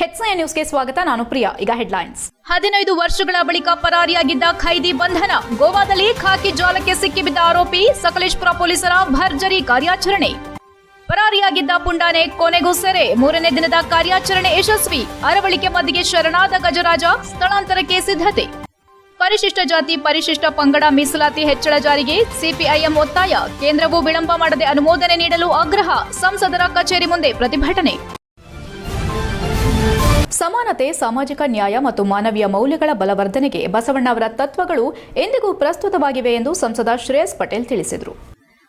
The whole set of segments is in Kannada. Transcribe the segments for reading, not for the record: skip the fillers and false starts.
ಹೆಚ್ಐಎನ್ ನ್ಯೂಸ್ಗೆ ಸ್ವಾಗತ. ನಾನು ಪ್ರಿಯಾ. ಈಗ ಹೆಡ್ಲೈನ್ಸ್. 15 ವರ್ಷಗಳ ಬಳಿಕ ಪರಾರಿಯಾಗಿದ್ದ ಖೈದಿ ಬಂಧನ. ಗೋವಾದಲ್ಲಿ ಖಾಕಿ ಜಾಲಕ್ಕೆ ಸಿಕ್ಕಿಬಿದ್ದ ಆರೋಪಿ. ಸಕಲೇಶಪುರ ಪೊಲೀಸರ ಭರ್ಜರಿ ಕಾರ್ಯಾಚರಣೆ. ಪರಾರಿಯಾಗಿದ್ದ ಪುಂಡಾನೆ ಕೊನೆಗೂ ಸೆರೆ. 3ನೇ ದಿನದ ಕಾರ್ಯಾಚರಣೆ ಯಶಸ್ವಿ. ಅರವಳಿಕೆ ಮಧ್ಯೆ ಶರಣಾದ ಗಜರಾಜ. ಸ್ಥಳಾಂತರಕ್ಕೆ ಸಿದ್ಧತೆ. ಪರಿಶಿಷ್ಟ ಜಾತಿ ಪರಿಶಿಷ್ಟ ಪಂಗಡ ಮೀಸಲಾತಿ ಹೆಚ್ಚಳ ಜಾರಿಗೆ ಸಿಪಿಐಎಂ ಒತ್ತಾಯ. ಕೇಂದ್ರವು ವಿಳಂಬ ಮಾಡದೆ ಅನುಮೋದನೆ ನೀಡಲು ಆಗ್ರಹ. ಸಂಸದರ ಕಚೇರಿ ಮುಂದೆ ಪ್ರತಿಭಟನೆ. ಸಮಾನತೆ, ಸಾಮಾಜಿಕ ನ್ಯಾಯ ಮತ್ತು ಮಾನವೀಯ ಮೌಲ್ಯಗಳ ಬಲವರ್ಧನೆಗೆ ಬಸವಣ್ಣ ಅವರ ತತ್ವಗಳು ಎಂದಿಗೂ ಪ್ರಸ್ತುತವಾಗಿವೆ ಎಂದು ಸಂಸದ ಶ್ರೇಯಸ್ ಪಟೇಲ್ ತಿಳಿಸಿದರು.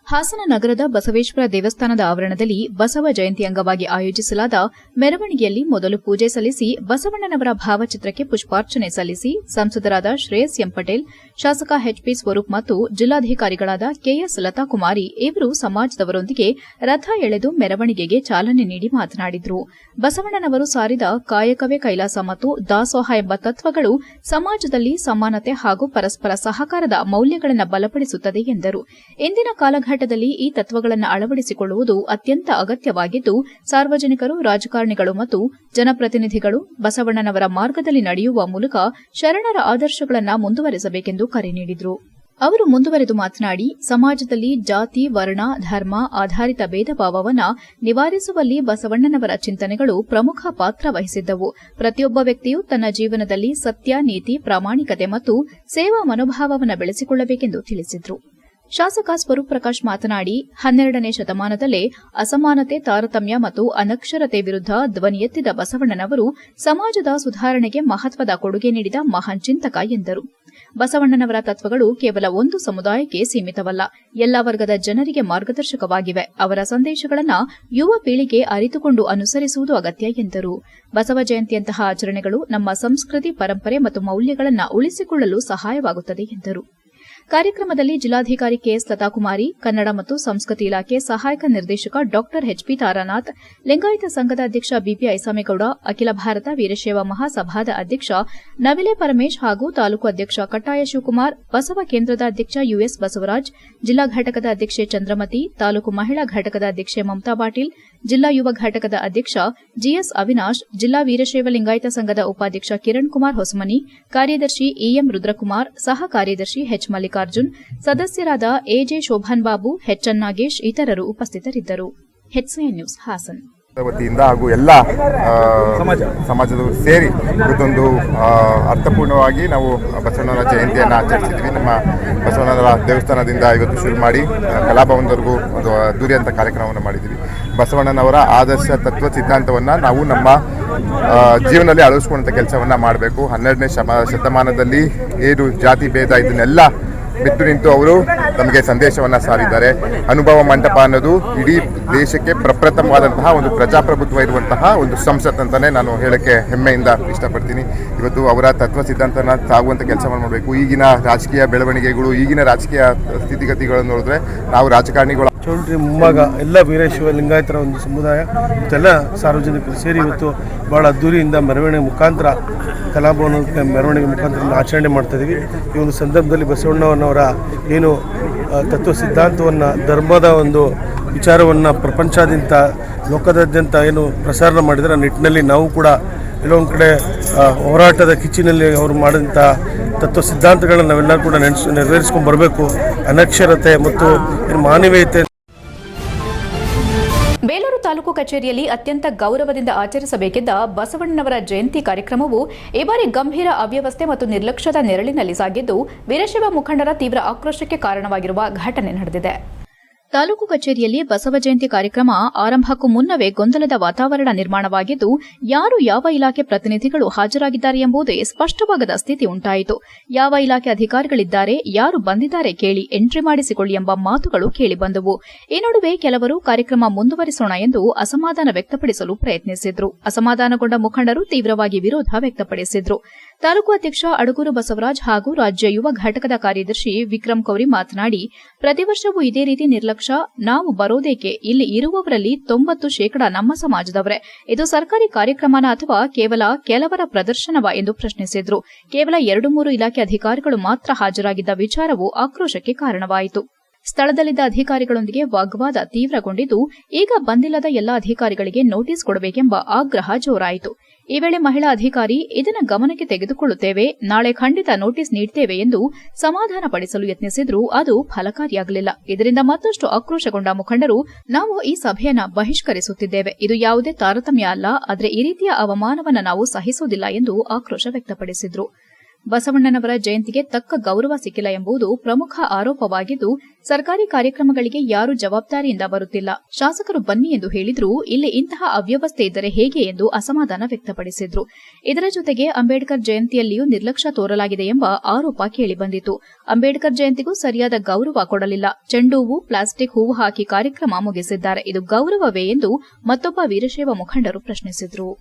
ಹಾಸನ ನಗರದ ಬಸವೇಶ್ವರ ದೇವಸ್ಥಾನದ ಆವರಣದಲ್ಲಿ ಬಸವ ಜಯಂತಿ ಅಂಗವಾಗಿ ಆಯೋಜಿಸಲಾದ ಮೆರವಣಿಗೆಯಲ್ಲಿ ಮೊದಲು ಪೂಜೆ ಸಲ್ಲಿಸಿ ಬಸವಣ್ಣನವರ ಭಾವಚಿತ್ರಕ್ಕೆ ಪುಷ್ಪಾರ್ಚನೆ ಸಲ್ಲಿಸಿ ಸಂಸದರಾದ ಶ್ರೇಯಸ್ ಎಂ ಪಟೇಲ್, ಶಾಸಕ ಎಚ್ಪಿ ಸ್ವರೂಪ್ ಮತ್ತು ಜಿಲ್ಲಾಧಿಕಾರಿಗಳಾದ ಕೆಎಸ್ ಲತಾಕುಮಾರಿ ಇವರು ಸಮಾಜದವರೊಂದಿಗೆ ರಥ ಎಳೆದು ಮೆರವಣಿಗೆಗೆ ಚಾಲನೆ ನೀಡಿ ಮಾತನಾಡಿದರು. ಬಸವಣ್ಣನವರು ಸಾರಿದ ಕಾಯಕವೇ ಕೈಲಾಸ ಮತ್ತು ದಾಸೋಹ ಎಂಬ ತತ್ವಗಳು ಸಮಾಜದಲ್ಲಿ ಸಮಾನತೆ ಹಾಗೂ ಪರಸ್ಪರ ಸಹಕಾರದ ಮೌಲ್ಯಗಳನ್ನು ಬಲಪಡಿಸುತ್ತದೆ ಎಂದರು. ಇಂದಿನ ಕಾಲಘಟ್ಟದಲ್ಲಿ ಈ ತತ್ವಗಳನ್ನು ಅಳವಡಿಸಿಕೊಳ್ಳುವುದು ಅತ್ಯಂತ ಅಗತ್ಯವಾಗಿದ್ದು, ಸಾರ್ವಜನಿಕರು, ರಾಜಕಾರಣಿಗಳು ಮತ್ತು ಜನಪ್ರತಿನಿಧಿಗಳು ಬಸವಣ್ಣನವರ ಮಾರ್ಗದಲ್ಲಿ ನಡೆಯುವ ಮೂಲಕ ಶರಣರ ಆದರ್ಶಗಳನ್ನು ಮುಂದುವರೆಸಬೇಕೆಂದು ಕರೆ ನೀಡಿದರು. ಅವರು ಮುಂದುವರೆದು ಮಾತನಾಡಿ, ಸಮಾಜದಲ್ಲಿ ಜಾತಿ, ವರ್ಣ, ಧರ್ಮ ಆಧಾರಿತ ಭೇದ ಭಾವವನ್ನು ನಿವಾರಿಸುವಲ್ಲಿ ಬಸವಣ್ಣನವರ ಚಿಂತನೆಗಳು ಪ್ರಮುಖ ಪಾತ್ರ ವಹಿಸಿದ್ದವು. ಪ್ರತಿಯೊಬ್ಬ ವ್ಯಕ್ತಿಯು ತನ್ನ ಜೀವನದಲ್ಲಿ ಸತ್ಯ, ನೀತಿ, ಪ್ರಾಮಾಣಿಕತೆ ಮತ್ತು ಸೇವಾ ಮನೋಭಾವವನ್ನು ಬೆಳೆಸಿಕೊಳ್ಳಬೇಕೆಂದು ತಿಳಿಸಿದರು. ಶಾಸಕ ಸ್ವರೂಪ್ ಪ್ರಕಾಶ್ ಮಾತನಾಡಿ, 12ನೇ ಶತಮಾನದಲ್ಲೇ ಅಸಮಾನತೆ, ತಾರತಮ್ಯ ಮತ್ತು ಅನಕ್ಷರತೆ ವಿರುದ್ಧ ಧ್ವನಿ ಎತ್ತಿದ ಬಸವಣ್ಣನವರು ಸಮಾಜದ ಸುಧಾರಣೆಗೆ ಮಹತ್ವದ ಕೊಡುಗೆ ನೀಡಿದ ಮಹಾನ್ ಚಿಂತಕ ಎಂದರು. ಬಸವಣ್ಣನವರ ತತ್ವಗಳು ಕೇವಲ ಒಂದು ಸಮುದಾಯಕ್ಕೆ ಸೀಮಿತವಲ್ಲ, ಎಲ್ಲಾ ವರ್ಗದ ಜನರಿಗೆ ಮಾರ್ಗದರ್ಶಕವಾಗಿವೆ. ಅವರ ಸಂದೇಶಗಳನ್ನು ಯುವ ಪೀಳಿಗೆ ಅರಿತುಕೊಂಡು ಅನುಸರಿಸುವುದು ಅಗತ್ಯ ಎಂದರು. ಬಸವ ಜಯಂತಿಯಂತಹ ಆಚರಣೆಗಳು ನಮ್ಮ ಸಂಸ್ಕೃತಿ, ಪರಂಪರೆ ಮತ್ತು ಮೌಲ್ಯಗಳನ್ನು ಉಳಿಸಿಕೊಳ್ಳಲು ಸಹಾಯವಾಗುತ್ತದೆ ಎಂದರು. ಕಾರ್ಯಕ್ರಮದಲ್ಲಿ ಜಿಲ್ಲಾಧಿಕಾರಿ ಕೆಎಸ್ ಲತಾಕುಮಾರಿ, ಕನ್ನಡ ಮತ್ತು ಸಂಸ್ಕೃತಿ ಇಲಾಖೆ ಸಹಾಯಕ ನಿರ್ದೇಶಕ ಡಾ ಎಚ್ಪಿ ತಾರಾನಾಥ್, ಲಿಂಗಾಯತ ಸಂಘದ ಅಧ್ಯಕ್ಷ ಬಿಪಿ ಐಸಾಮೇಗೌಡ, ಅಖಿಲ ಭಾರತ ವೀರಶೈವ ಮಹಾಸಭಾದ ಅಧ್ಯಕ್ಷ ನವಿಲೆ ಪರಮೇಶ್ ಹಾಗೂ ತಾಲೂಕು ಅಧ್ಯಕ್ಷ ಕಟ್ಟಾಯ ಶಿವಕುಮಾರ್, ಬಸವ ಕೇಂದ್ರದ ಅಧ್ಯಕ್ಷ ಯುಎಸ್ ಬಸವರಾಜ್, ಜಿಲ್ಲಾ ಘಟಕದ ಅಧ್ಯಕ್ಷೆ ಚಂದ್ರಮತಿ, ತಾಲೂಕು ಮಹಿಳಾ ಘಟಕದ ಅಧ್ಯಕ್ಷೆ ಮಮತಾ ಪಾಟೀಲ್, ಜಿಲ್ಲಾ ಯುವ ಘಟಕದ ಅಧ್ಯಕ್ಷ ಜಿಎಸ್ ಅವಿನಾಶ್, ಜಿಲ್ಲಾ ವೀರಶೈವ ಲಿಂಗಾಯತ ಸಂಘದ ಉಪಾಧ್ಯಕ್ಷ ಕಿರಣ್ ಕುಮಾರ್ ಹೊಸಮನಿ, ಕಾರ್ಯದರ್ಶಿ ಇಎಂ ರುದ್ರಕುಮಾರ್, ಸಹ ಕಾರ್ಯದರ್ಶಿ ಎಚ್ ಮಲ್ಲಿಕಾರ್ಜುನ್, ಸದಸ್ಯರಾದ ಎಜೆ ಶೋಭಾನ್ ಬಾಬು, ಎಚ್ಎನ್ ನಾಗೇಶ್ ಇತರರು ಉಪಸ್ಥಿತರಿದ್ದರು. ಹೆಚ್ಐಎನ್ ನ್ಯೂಸ್ ಹಾಸನ್ ವತಿಯಿಂದ ಹಾಗೂ ಎಲ್ಲ ಸಮಾಜದವರು ಸೇರಿ ಇವತ್ತೊಂದು ಅರ್ಥಪೂರ್ಣವಾಗಿ ನಾವು ಬಸವಣ್ಣನ ಜಯಂತಿಯನ್ನು ಆಚರಿಸಿದ್ವಿ. ನಮ್ಮ ಬಸವಣ್ಣನ ದೇವಸ್ಥಾನದಿಂದ ಇವತ್ತು ಶುರು ಮಾಡಿ ಕಲಾಭವನದವರೆಗೂ ಒಂದು ಅದ್ದೂರಿ ಅಂತ ಕಾರ್ಯಕ್ರಮವನ್ನು ಮಾಡಿದ್ವಿ. ಬಸವಣ್ಣನವರ ಆದರ್ಶ ತತ್ವ ಸಿದ್ಧಾಂತವನ್ನು ನಾವು ನಮ್ಮ ಜೀವನದಲ್ಲಿ ಅಳವಡಿಸ್ಕೊಳ್ಳುವಂಥ ಕೆಲಸವನ್ನು ಮಾಡಬೇಕು. 12ನೇ ಶತಮಾನದಲ್ಲಿ ಏನು ಜಾತಿ ಭೇದ ಇದನ್ನೆಲ್ಲ ಬಿಟ್ಟು ನಿಂತು ಅವರು ನಮಗೆ ಸಂದೇಶವನ್ನು ಸಾರಿದ್ದಾರೆ. ಅನುಭವ ಮಂಟಪ ಅನ್ನೋದು ಇಡೀ ದೇಶಕ್ಕೆ ಪ್ರಪ್ರಥಮವಾದಂತಹ ಒಂದು ಪ್ರಜಾಪ್ರಭುತ್ವ ಇರುವಂತಹ ಒಂದು ಸಂಸತ್ ಅಂತಲೇ ನಾನು ಹೇಳಕ್ಕೆ ಹೆಮ್ಮೆಯಿಂದ ಇಷ್ಟಪಡ್ತೀನಿ. ಇವತ್ತು ಅವರ ತತ್ವ ಸಿದ್ಧಾಂತನ ಸಾಗುವಂಥ ಕೆಲಸವನ್ನು ಮಾಡಬೇಕು. ಈಗಿನ ರಾಜಕೀಯ ಬೆಳವಣಿಗೆಗಳು, ಈಗಿನ ರಾಜಕೀಯ ಸ್ಥಿತಿಗತಿಗಳನ್ನು ನೋಡಿದ್ರೆ ನಾವು ರಾಜಕಾರಣಿಗಳು ಚೌಲ್ಟ್ರಿ ಮುಂಭಾಗ ಎಲ್ಲ ವೀರಶೈವ ಲಿಂಗಾಯತರ ಒಂದು ಸಮುದಾಯ ಮತ್ತೆಲ್ಲ ಸಾರ್ವಜನಿಕರು ಸೇರಿ ಇವತ್ತು ಭಾಳ ಅದ್ದೂರಿಯಿಂದ ಮೆರವಣಿಗೆ ಮುಖಾಂತರ ಕಲಾಭವನ ಮೆರವಣಿಗೆ ಮುಖಾಂತರ ಆಚರಣೆ ಮಾಡ್ತಾಯಿದ್ದೀವಿ. ಈ ಒಂದು ಸಂದರ್ಭದಲ್ಲಿ ಬಸವಣ್ಣನವರ ಏನು ತತ್ವ ಸಿದ್ಧಾಂತವನ್ನು, ಧರ್ಮದ ಒಂದು ವಿಚಾರವನ್ನು ಪ್ರಪಂಚಾದ್ಯಂತ ಲೋಕದಾದ್ಯಂತ ಏನು ಪ್ರಸಾರ ಮಾಡಿದರೆ ಆ ನಿಟ್ಟಿನಲ್ಲಿ ನಾವು ಕೂಡ ಕೆಲವೊಂದು ಕಡೆ ಹೋರಾಟದ ಕಿಚ್ಚಿನಲ್ಲಿ ಅವರು ಮಾಡಿದಂಥ ತತ್ವ ಸಿದ್ಧಾಂತಗಳನ್ನು ನಾವೆಲ್ಲರೂ ಕೂಡ ನೆರವೇರಿಸ್ಕೊಂಡು ಬರಬೇಕು. ಅನಕ್ಷರತೆ ಮತ್ತು ಮಾನವೀಯತೆ. ಬೇಲೂರು ತಾಲೂಕು ಕಚೇರಿಯಲ್ಲಿ ಅತ್ಯಂತ ಗೌರವದಿಂದ ಆಚರಿಸಬೇಕಿದ್ದ ಬಸವಣ್ಣನವರ ಜಯಂತಿ ಕಾರ್ಯಕ್ರಮವು ಈ ಬಾರಿ ಗಂಭೀರ ಅವ್ಯವಸ್ಥೆ ಮತ್ತು ನಿರ್ಲಕ್ಷ್ಯದ ನೆರಳಿನಲ್ಲಿ ಸಾಗಿದ್ದು, ವೀರಶೈವ ಮುಖಂಡರ ತೀವ್ರ ಆಕ್ರೋಶಕ್ಕೆ ಕಾರಣವಾಗಿರುವ ಘಟನೆ ನಡೆದಿದೆ. ತಾಲೂಕು ಕಚೇರಿಯಲ್ಲಿ ಬಸವ ಜಯಂತಿ ಕಾರ್ಯಕ್ರಮ ಆರಂಭಕ್ಕೂ ಮುನ್ನವೇ ಗೊಂದಲದ ವಾತಾವರಣ ನಿರ್ಮಾಣವಾಗಿದ್ದು, ಯಾರು ಯಾವ ಇಲಾಖೆ ಪ್ರತಿನಿಧಿಗಳು ಹಾಜರಾಗಿದ್ದಾರೆ ಎಂಬುದೇ ಸ್ಪಷ್ಟವಾಗದ ಸ್ಥಿತಿ ಉಂಟಾಯಿತು. ಯಾವ ಇಲಾಖೆ ಅಧಿಕಾರಿಗಳಿದ್ದಾರೆ, ಯಾರು ಬಂದಿದ್ದಾರೆ ಕೇಳಿ ಎಂಟ್ರಿ ಮಾಡಿಸಿಕೊಳ್ಳಿ ಎಂಬ ಮಾತುಗಳು ಕೇಳಿಬಂದವು. ಈ ನಡುವೆ ಕೆಲವರು ಕಾರ್ಯಕ್ರಮ ಮುಂದುವರಿಸೋಣ ಎಂದು ಅಸಮಾಧಾನ ವ್ಯಕ್ತಪಡಿಸಲು ಪ್ರಯತ್ನಿಸಿದ್ರು. ಅಸಮಾಧಾನಗೊಂಡ ಮುಖಂಡರು ತೀವ್ರವಾಗಿ ವಿರೋಧ ವ್ಯಕ್ತಪಡಿಸಿದ್ರು. ತಾಲೂಕು ಅಧ್ಯಕ್ಷ ಅಡಗೂರು ಬಸವರಾಜ್ ಹಾಗೂ ರಾಜ್ಯ ಯುವ ಘಟಕದ ಕಾರ್ಯದರ್ಶಿ ವಿಕ್ರಮ್ ಕೌರಿ ಮಾತನಾಡಿ, ಪ್ರತಿ ವರ್ಷವೂ ಇದೇ ರೀತಿ ನಿರ್ಲಕ್ಷ್ಯ, ನಾವು ಬರೋದೇಕೆ, ಇಲ್ಲಿ ಇರುವವರಲ್ಲಿ 90% ನಮ್ಮ ಸಮಾಜದವರೇ, ಇದು ಸರ್ಕಾರಿ ಕಾರ್ಯಕ್ರಮನ ಅಥವಾ ಕೇವಲ ಕೆಲವರ ಪ್ರದರ್ಶನವ ಎಂದು ಪ್ರಶ್ನಿಸಿದ್ರು. ಕೇವಲ 2-3 ಇಲಾಖೆ ಅಧಿಕಾರಿಗಳು ಮಾತ್ರ ಹಾಜರಾಗಿದ್ದ ವಿಚಾರವು ಆಕ್ರೋಶಕ್ಕೆ ಕಾರಣವಾಯಿತು. ಸ್ಥಳದಲ್ಲಿದ್ದ ಅಧಿಕಾರಿಗಳೊಂದಿಗೆ ವಾಗ್ವಾದ ತೀವ್ರಗೊಂಡಿದ್ದು, ಈಗ ಬಂದಿಲ್ಲದ ಎಲ್ಲ ಅಧಿಕಾರಿಗಳಿಗೆ ನೋಟಿಸ್ ಕೊಡಬೇಕೆಂಬ ಆಗ್ರಹ ಜೋರಾಯಿತು. ಈ ವೇಳೆ ಮಹಿಳಾ ಅಧಿಕಾರಿ, ಇದನ್ನು ಗಮನಕ್ಕೆ ತೆಗೆದುಕೊಳ್ಳುತ್ತೇವೆ, ನಾಳೆ ಖಂಡಿತ ನೋಟಿಸ್ ನೀಡುತ್ತೇವೆ ಎಂದು ಸಮಾಧಾನಪಡಿಸಲು ಯತ್ನಿಸಿದ್ರೂ ಅದು ಫಲಕಾರಿಯಾಗಲಿಲ್ಲ. ಇದರಿಂದ ಮತ್ತಷ್ಟು ಆಕ್ರೋಶಗೊಂಡ ಮುಖಂಡರು, ನಾವು ಈ ಸಭೆಯನ್ನ ಬಹಿಷ್ಕರಿಸುತ್ತಿದ್ದೇವೆ, ಇದು ಯಾವುದೇ ತಾರತಮ್ಯ ಅಲ್ಲ, ಆದರೆ ಈ ರೀತಿಯ ಅವಮಾನವನ್ನು ನಾವು ಸಹಿಸುವುದಿಲ್ಲ ಎಂದು ಆಕ್ರೋಶ ವ್ಯಕ್ತಪಡಿಸಿದರು. ಬಸವಣ್ಣನವರ ಜಯಂತಿಗೆ ತಕ್ಕ ಗೌರವ ಸಿಕ್ಕಿಲ್ಲ ಎಂಬುದು ಪ್ರಮುಖ ಆರೋಪವಾಗಿದ್ದು, ಸರ್ಕಾರಿ ಕಾರ್ಯಕ್ರಮಗಳಿಗೆ ಯಾರೂ ಜವಾಬ್ದಾರಿಯಿಂದ ಬರುತ್ತಿಲ್ಲ, ಶಾಸಕರು ಬನ್ನಿ ಎಂದು ಹೇಳಿದ್ರೂ ಇಲ್ಲಿ ಇಂತಹ ಅವ್ಯವಸ್ಥೆ ಇದ್ದರೆ ಹೇಗೆ ಎಂದು ಅಸಮಾಧಾನ ವ್ಯಕ್ತಪಡಿಸಿದ್ರು. ಇದರ ಜೊತೆಗೆ ಅಂಬೇಡ್ಕರ್ ಜಯಂತಿಯಲ್ಲಿಯೂ ನಿರ್ಲಕ್ಷ್ಯ ತೋರಲಾಗಿದೆ ಎಂಬ ಆರೋಪ ಕೇಳಿಬಂದಿತು. ಅಂಬೇಡ್ಕರ್ ಜಯಂತಿಗೂ ಸರಿಯಾದ ಗೌರವ ಕೊಡಲಿಲ್ಲ, ಚೆಂಡು ಹೂವು, ಪ್ಲಾಸ್ಟಿಕ್ ಹೂವು ಹಾಕಿ ಕಾರ್ಯಕ್ರಮ ಮುಗಿಸಿದ್ದಾರೆ, ಇದು ಗೌರವವೇ ಎಂದು ಮತ್ತೊಬ್ಬ ವೀರಶೈವ ಮುಖಂಡರು ಪ್ರಶ್ನಿಸಿದರು.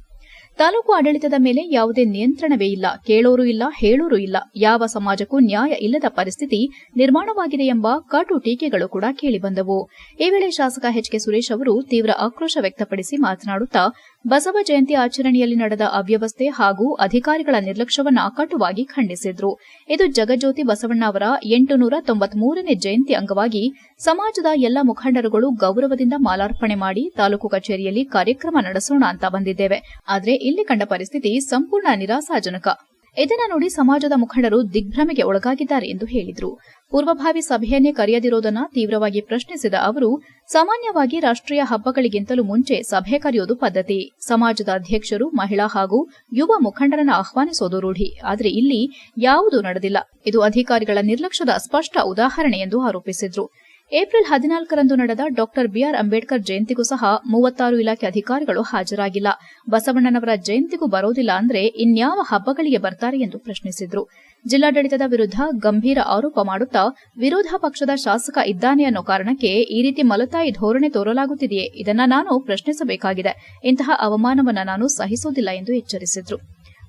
ತಾಲೂಕು ಆಡಳಿತದ ಮೇಲೆ ಯಾವುದೇ ನಿಯಂತ್ರಣವೇ ಇಲ್ಲ, ಕೇಳೋರು ಇಲ್ಲ, ಹೇಳೋರು ಇಲ್ಲ, ಯಾವ ಸಮಾಜಕ್ಕೂ ನ್ಯಾಯ ಇಲ್ಲದ ಪರಿಸ್ಥಿತಿ ನಿರ್ಮಾಣವಾಗಿದೆ ಎಂಬ ಕಟು ಟೀಕೆಗಳು ಕೂಡ ಕೇಳಿಬಂದವು. ಈ ವೇಳೆ ಶಾಸಕ ಎಚ್.ಕೆ. ಸುರೇಶ್ ಅವರು ತೀವ್ರ ಆಕ್ರೋಶ ವ್ಯಕ್ತಪಡಿಸಿ ಮಾತನಾಡುತ್ತಾ, ಬಸವ ಜಯಂತಿ ಆಚರಣೆಯಲ್ಲಿ ನಡೆದ ಅವ್ಯವಸ್ಥೆ ಹಾಗೂ ಅಧಿಕಾರಿಗಳ ನಿರ್ಲಕ್ಷ್ಯವನ್ನ ಕಟುವಾಗಿ ಖಂಡಿಸಿದ್ರು. ಇದು ಜಗಜ್ಯೋತಿ ಬಸವಣ್ಣ ಅವರ 893ನೇ ಜಯಂತಿ ಅಂಗವಾಗಿ ಸಮಾಜದ ಎಲ್ಲ ಮುಖಂಡರುಗಳು ಗೌರವದಿಂದ ಮಾಲಾರ್ಪಣೆ ಮಾಡಿ ತಾಲೂಕು ಕಚೇರಿಯಲ್ಲಿ ಕಾರ್ಯಕ್ರಮ ನಡೆಸೋಣ ಅಂತ ಬಂದಿದ್ದೇವೆ. ಆದರೆ ಇಲ್ಲಿ ಕಂಡ ಪರಿಸ್ಥಿತಿ ಸಂಪೂರ್ಣ ನಿರಾಶಾಜನಕ. ಇದನ್ನು ನೋಡಿ ಸಮಾಜದ ಮುಖಂಡರು ದಿಗ್ಭ್ರಮೆಗೆ ಒಳಗಾಗಿದ್ದಾರೆ ಎಂದು ಹೇಳಿದರು. ಪೂರ್ವಭಾವಿ ಸಭೆಯನ್ನೇ ಕರೆಯದಿರೋದನ್ನು ತೀವ್ರವಾಗಿ ಪ್ರಶ್ನಿಸಿದ ಅವರು, ಸಾಮಾನ್ಯವಾಗಿ ರಾಷ್ಟ್ರೀಯ ಹಬ್ಬಗಳಿಗಿಂತಲೂ ಮುಂಚೆ ಸಭೆ ಕರೆಯೋದು ಪದ್ಧತಿ. ಸಮಾಜದ ಅಧ್ಯಕ್ಷರು, ಮಹಿಳಾ ಹಾಗೂ ಯುವ ಮುಖಂಡರನ್ನು ಆಹ್ವಾನಿಸೋದು ರೂಢಿ. ಆದರೆ ಇಲ್ಲಿ ಯಾವುದೂ ನಡೆದಿಲ್ಲ. ಇದು ಅಧಿಕಾರಿಗಳ ನಿರ್ಲಕ್ಷ್ಯದ ಸ್ಪಷ್ಟ ಉದಾಹರಣೆ ಎಂದು ಆರೋಪಿಸಿದರು. ಏಪ್ರಿಲ್ 14ರಂದು ನಡೆದ ಡಾ ಬಿಆರ್ ಅಂಬೇಡ್ಕರ್ ಜಯಂತಿಗೂ ಸಹ 36 ಇಲಾಖೆ ಅಧಿಕಾರಿಗಳು ಹಾಜರಾಗಿಲ್ಲ. ಬಸವಣ್ಣನವರ ಜಯಂತಿಗೂ ಬರೋದಿಲ್ಲ ಅಂದ್ರೆ ಇನ್ಯಾವ ಹಬ್ಬಗಳಿಗೆ ಬರ್ತಾರೆ ಎಂದು ಪ್ರಶ್ನಿಸಿದರು. ಜಿಲ್ಲಾಡಳಿತದ ವಿರುದ್ಧ ಗಂಭೀರ ಆರೋಪ ಮಾಡುತ್ತಾ, ವಿರೋಧ ಪಕ್ಷದ ಶಾಸಕ ಇದ್ದಾನೆ ಅನ್ನೋ ಕಾರಣಕ್ಕೆ ಈ ರೀತಿ ಮಲತಾಯಿ ಧೋರಣೆ ತೋರಲಾಗುತ್ತಿದೆಯೇ, ಇದನ್ನ ನಾನು ಪ್ರಶ್ನಿಸಬೇಕಾಗಿದೆ. ಇಂತಹ ಅವಮಾನವನ್ನು ನಾನು ಸಹಿಸುವುದಿಲ್ಲ ಎಂದು ಎಚ್ಚರಿಸಿದರು.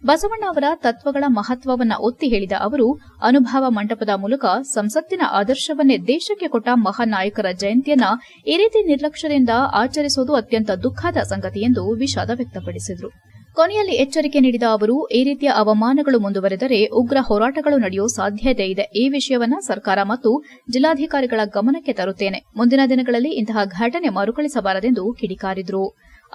ಬಸವಣ್ಣ ಅವರ ತತ್ವಗಳ ಮಹತ್ವವನ್ನು ಒತ್ತಿ ಹೇಳಿದ ಅವರು, ಅನುಭವ ಮಂಟಪದ ಮೂಲಕ ಸಂಸತ್ತಿನ ಆದರ್ಶವನ್ನೇ ದೇಶಕ್ಕೆ ಕೊಟ್ಟ ಮಹಾನ್ ನಾಯಕರ ಜಯಂತಿಯನ್ನ ಈ ರೀತಿ ನಿರ್ಲಕ್ಷ್ಯದಿಂದ ಆಚರಿಸುವುದು ಅತ್ಯಂತ ದುಃಖದ ಸಂಗತಿ ಎಂದು ವಿಷಾದ ವ್ಯಕ್ತಪಡಿಸಿದರು. ಕೊನೆಯಲ್ಲಿ ಎಚ್ಚರಿಕೆ ನೀಡಿದ ಅವರು, ಈ ರೀತಿಯ ಅವಮಾನಗಳು ಮುಂದುವರೆದರೆ ಉಗ್ರ ಹೋರಾಟಗಳು ನಡೆಯುವ ಸಾಧ್ಯತೆ ಇದೆ. ಈ ವಿಷಯವನ್ನ ಸರ್ಕಾರ ಮತ್ತು ಜಿಲ್ಲಾಧಿಕಾರಿಗಳ ಗಮನಕ್ಕೆ ತರುತ್ತೇನೆ. ಮುಂದಿನ ದಿನಗಳಲ್ಲಿ ಇಂತಹ ಘಟನೆ ಮರುಕಳಿಸಬಾರದೆಂದು ಕಿಡಿಕಾರಿದರು.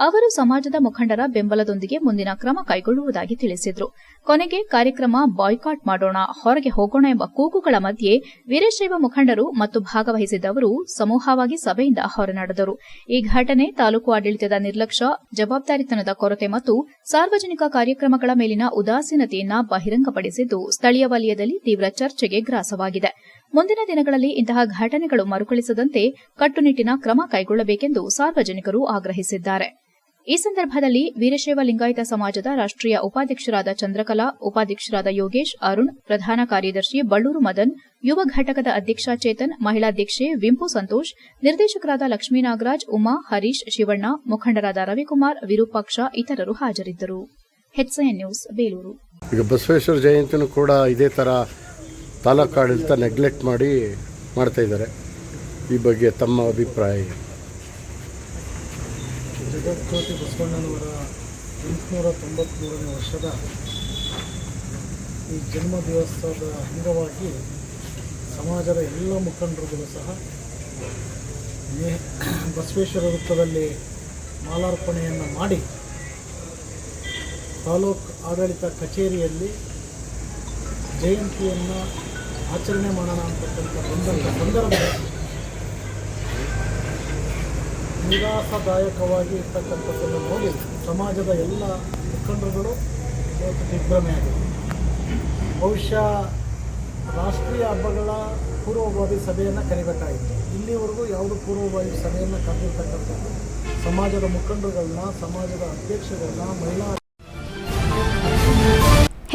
ಅವರು ಸಮಾಜದ ಮುಖಂಡರ ಬೆಂಬಲದೊಂದಿಗೆ ಮುಂದಿನ ಕ್ರಮ ಕೈಗೊಳ್ಳುವುದಾಗಿ ತಿಳಿಸಿದರು. ಕೊನೆಗೆ ಕಾರ್ಯಕ್ರಮ ಬಾಯ್ಕಾಟ್ ಮಾಡೋಣ, ಹೊರಗೆ ಹೋಗೋಣ ಎಂಬ ಕೂಗುಗಳ ಮಧ್ಯೆ ವೀರಶೈವ ಮುಖಂಡರು ಮತ್ತು ಭಾಗವಹಿಸಿದ್ದವರು ಸಮೂಹವಾಗಿ ಸಭೆಯಿಂದ ಹೊರನಡೆದರು. ಈ ಘಟನೆ ತಾಲೂಕು ಆಡಳಿತದ ನಿರ್ಲಕ್ಷ್ಯ, ಜವಾಬ್ದಾರಿತನದ ಕೊರತೆ ಮತ್ತು ಸಾರ್ವಜನಿಕ ಕಾರ್ಯಕ್ರಮಗಳ ಮೇಲಿನ ಉದಾಸೀನತೆಯನ್ನ ಬಹಿರಂಗಪಡಿಸಿದ್ದು, ಸ್ಥಳೀಯ ವಲಯದಲ್ಲಿ ತೀವ್ರ ಚರ್ಚೆಗೆ ಗ್ರಾಸವಾಗಿದೆ. ಮುಂದಿನ ದಿನಗಳಲ್ಲಿ ಇಂತಹ ಘಟನೆಗಳು ಮರುಕಳಿಸದಂತೆ ಕಟ್ಟುನಿಟ್ಟಿನ ಕ್ರಮ ಕೈಗೊಳ್ಳಬೇಕೆಂದು ಸಾರ್ವಜನಿಕರು ಆಗ್ರಹಿಸಿದ್ದಾರೆ. ಈ ಸಂದರ್ಭದಲ್ಲಿ ವೀರಶೈವ ಲಿಂಗಾಯತ ಸಮಾಜದ ರಾಷ್ಟ್ರೀಯ ಉಪಾಧ್ಯಕ್ಷರಾದ ಚಂದ್ರಕಲಾ, ಉಪಾಧ್ಯಕ್ಷರಾದ ಯೋಗೇಶ್, ಅರುಣ್, ಪ್ರಧಾನ ಕಾರ್ಯದರ್ಶಿ ಬಳ್ಳೂರು ಮದನ್, ಯುವ ಘಟಕದ ಅಧ್ಯಕ್ಷ ಚೇತನ್, ಮಹಿಳಾಧ್ಯಕ್ಷೆ ವಿಂಪು ಸಂತೋಷ್, ನಿರ್ದೇಶಕರಾದ ಲಕ್ಷ್ಮೀನಾಗರಾಜ್, ಉಮಾ, ಹರೀಶ್, ಶಿವಣ್ಣ, ಮುಖಂಡರಾದ ರವಿಕುಮಾರ್, ವಿರೂಪಾಕ್ಷ ಇತರರು ಹಾಜರಿದ್ದರು. HCN news, Belur. ಈಗ ಬಸವೇಶ್ವರ ಜಯಂತಿನೂ ಕೂಡ ಇದೇ ಥರ ತಾಲೂಕು ಆಡಳಿತ ನೆಗ್ಲೆಕ್ಟ್ ಮಾಡ್ತಾ ಇದ್ದಾರೆ. ಈ ಬಗ್ಗೆ ತಮ್ಮ ಅಭಿಪ್ರಾಯ? ಜಗಜ್ಯೋತಿ ಬಸವಣ್ಣನವರ 893ನೇ ವರ್ಷದ ಈ ಜನ್ಮ ದಿವಸದ ಅಂಗವಾಗಿ ಸಮಾಜದ ಎಲ್ಲ ಮುಖಂಡರುಗಳು ಸಹ ಬಸವೇಶ್ವರ ವೃತ್ತದಲ್ಲಿ ಮಾಲಾರ್ಪಣೆಯನ್ನು ಮಾಡಿ ತಾಲೂಕು ಆಡಳಿತ ಕಚೇರಿಯಲ್ಲಿ ಜಯಂತಿಯನ್ನು ಆಚರಣೆ ಮಾಡೋಣ ಅಂತಕ್ಕಂಥ ಬಂದಂಥ ಸಂದರ್ಭದಲ್ಲಿ ನಿರಾಶಾದಾಯಕವಾಗಿ ಇರ್ತಕ್ಕಂಥದ್ದನ್ನು ನೋಡಿ ಸಮಾಜದ ಎಲ್ಲ ಮುಖಂಡರುಗಳು ಇವತ್ತು ದಿಗ್ಭ್ರಮೆಯಾಗಿದೆ. ಬಹುಶಃ ರಾಷ್ಟ್ರೀಯ ಹಬ್ಬಗಳ ಪೂರ್ವಭಾವಿ ಸಭೆಯನ್ನು ಕರಿಬೇಕಾಗಿತ್ತು. ಇಲ್ಲಿವರೆಗೂ ಯಾವುದು ಪೂರ್ವಭಾವಿ ಸಭೆಯನ್ನು ಕರೆದಿರ್ತಕ್ಕಂಥದ್ದು ಸಮಾಜದ ಮುಖಂಡರುಗಳನ್ನ, ಸಮಾಜದ ಅಧ್ಯಕ್ಷಗಳನ್ನ, ಮಹಿಳಾ.